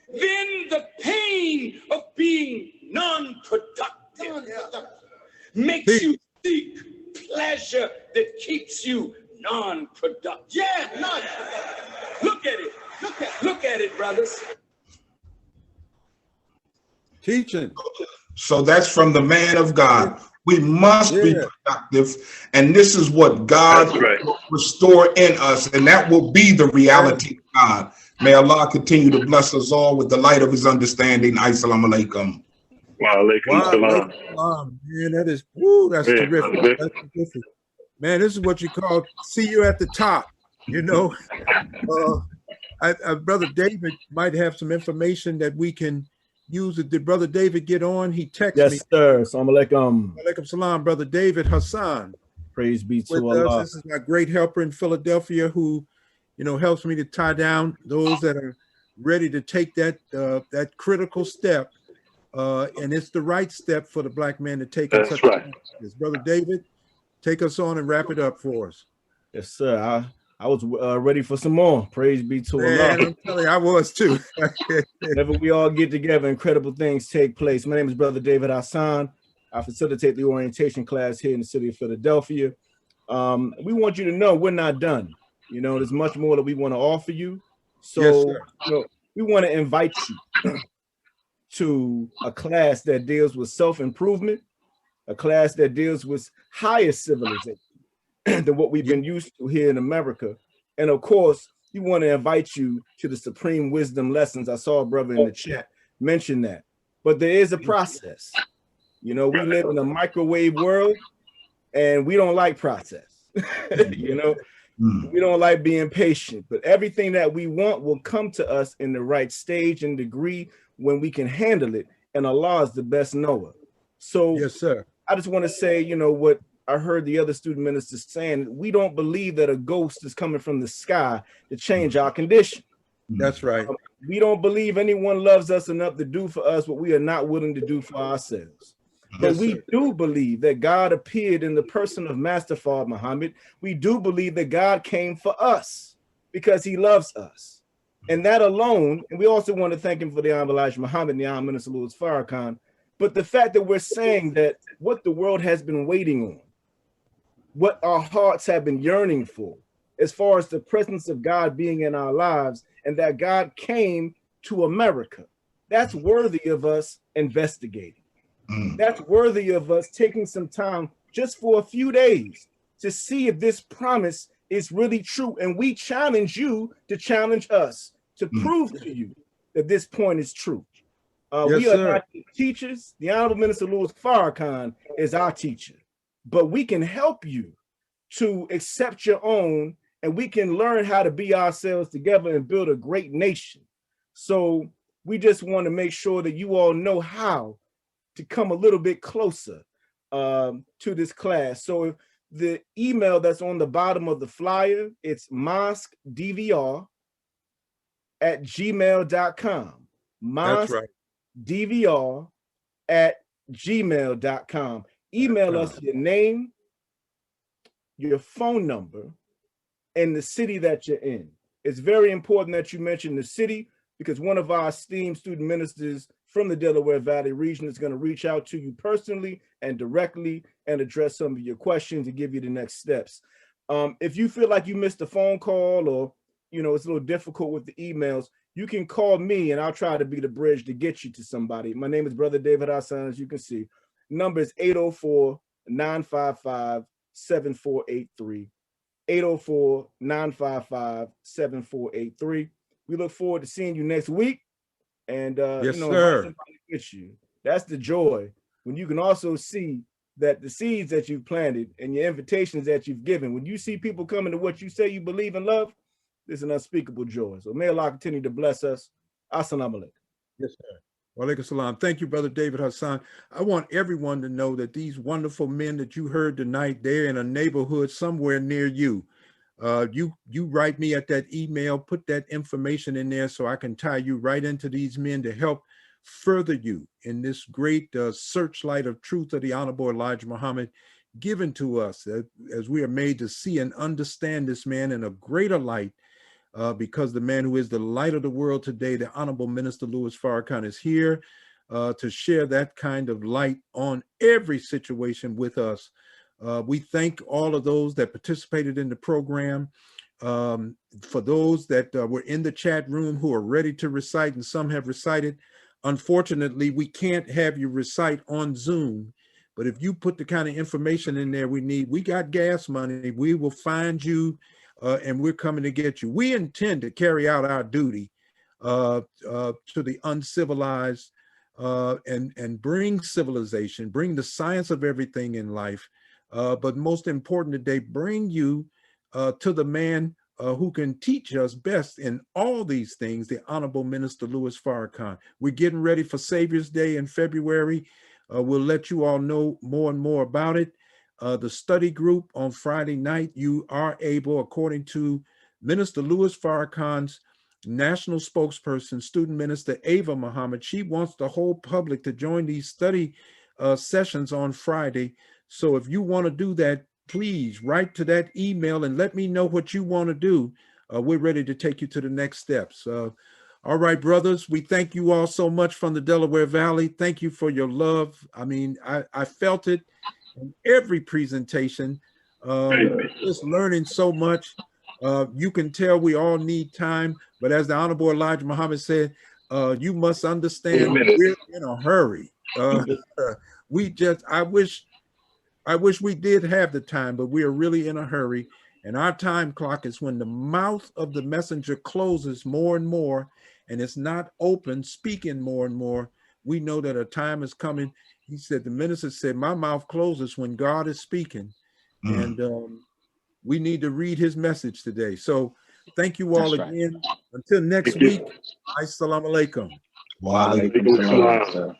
S7: then the pain of being non-productive makes you seek pleasure that keeps you non-productive. Look at it. Look at it, brothers.
S5: Teaching.
S6: So that's from the man of God. We must be productive, and this is what God will restore in us, and that will be the reality of God. May Allah continue to bless us all with the light of his understanding. Assalamu alaikum.
S1: Wa alaikum salam.
S5: Man, that is, that's terrific. That's terrific. Man, this is what you call see you at the top, you know. Brother David might have some information that we can use. Did Brother David get on? He texted me.
S8: Yes, sir. Assalamu alaikum.
S5: Alaikum salam, Brother David Hassan.
S8: Praise be to Allah.
S5: This is my great helper in Philadelphia who, you know, helps me to tie down those that are ready to take that that critical step. And it's the right step for the black man to take.
S1: That's right.
S5: Brother David, take us on and wrap it up for us.
S8: Yes, sir. I was ready for some more. Praise be to Allah.
S5: I'm telling you, I was too.
S8: Whenever we all get together, incredible things take place. My name is Brother David Hassan. I facilitate the orientation class here in the city of Philadelphia. We want you to know we're not done. You know, there's much more that we want to offer you. So
S5: Yes,
S8: you know, we want to invite you to a class that deals with self-improvement, a class that deals with higher civilization than what we've been used to here in America. And of course, we want to invite you to the supreme wisdom lessons. I saw a brother in the chat mention that. But there is a process. You know, we live in a microwave world and we don't like process. You know, we don't like being patient, but everything that we want will come to us in the right stage and degree when we can handle it. And Allah is the best knower. So
S5: yes, sir.
S8: I just want to say, you know, what I heard the other student ministers saying, we don't believe that a ghost is coming from the sky to change our condition.
S5: That's right.
S8: We don't believe anyone loves us enough to do for us what we are not willing to do for ourselves. But we do believe that God appeared in the person of Master Fard Muhammad. We do believe that God came for us because he loves us. And that alone, and we also want to thank him for the Honorable Elijah Muhammad and the Honorable Minister Louis Farrakhan. But the fact that we're saying that what the world has been waiting on, what our hearts have been yearning for, as far as the presence of God being in our lives, and that God came to America, that's worthy of us investigating. That's worthy of us taking some time just for a few days to see if this promise it's really true. And we challenge you to challenge us to prove to you that this point is true.
S5: Yes,
S8: we are
S5: sir.
S8: not the teachers. The Honorable Minister Louis Farrakhan is our teacher, but we can help you to accept your own, and we can learn how to be ourselves together and build a great nation. So we just want to make sure that you all know how to come a little bit closer to this class. So if the email that's on the bottom of the flyer, it's mosquedvr@gmail.com.
S5: That's right.
S8: mosquedvr@gmail.com. Email us your name, your phone number, and the city that you're in. It's very important that you mention the city, because one of our esteemed student ministers from the Delaware Valley region is going to reach out to you personally and directly and address some of your questions and give you the next steps. If you feel like you missed a phone call, or it's a little difficult with the emails, you can call me and I'll try to be the bridge to get you to somebody. My name is Brother David Hassan, as you can see. Number is 804-955-7483. 804-955-7483. We look forward to seeing you next week. And
S5: yes, sir.
S8: Get you. That's the joy, when you can also see that the seeds that you've planted and your invitations that you've given, when you see people coming to what you say you believe and love, there's an unspeakable joy. So may Allah continue to bless us. Assalamu alaikum.
S5: Yes, sir. Wa alaikum salam. Thank you, Brother David Hassan. I want everyone to know that these wonderful men that you heard tonight, they're in a neighborhood somewhere near you. You write me at that email, put that information in there so I can tie you right into these men to help further you in this great searchlight of truth of the Honorable Elijah Muhammad given to us as we are made to see and understand this man in a greater light, because the man who is the light of the world today, the Honorable Minister Louis Farrakhan, is here to share that kind of light on every situation with us. We thank all of those that participated in the program. For those that were in the chat room who are ready to recite, and some have recited, unfortunately, we can't have you recite on Zoom. But if you put the kind of information in there we need, we got gas money, we will find you, and we're coming to get you. We intend to carry out our duty to the uncivilized and bring civilization, bring the science of everything in life. But most important today, bring you to the man who can teach us best in all these things, the Honorable Minister Louis Farrakhan. We're getting ready for Savior's Day in February. We'll let you all know more and more about it. The study group on Friday night, you are able, according to Minister Louis Farrakhan's national spokesperson, student minister Ava Muhammad, she wants the whole public to join these study sessions on Friday. So if you want to do that, please write to that email and let me know what you want to do. We're ready to take you to the next steps. All right, brothers, we thank you all so much from the Delaware Valley. Thank you for your love. I mean, I felt it in every presentation, just learning so much. You can tell we all need time, but as the Honorable Elijah Muhammad said, you must understand we're in a hurry. I wish we did have the time, but we are really in a hurry. And our time clock is when the mouth of the messenger closes more and more, and it's not open, speaking more and more. We know that a time is coming. He said, the minister said, my mouth closes when God is speaking. And we need to read his message today. So thank you all again. Until next week, assalamu alaikum.
S6: Wa alaikum salam.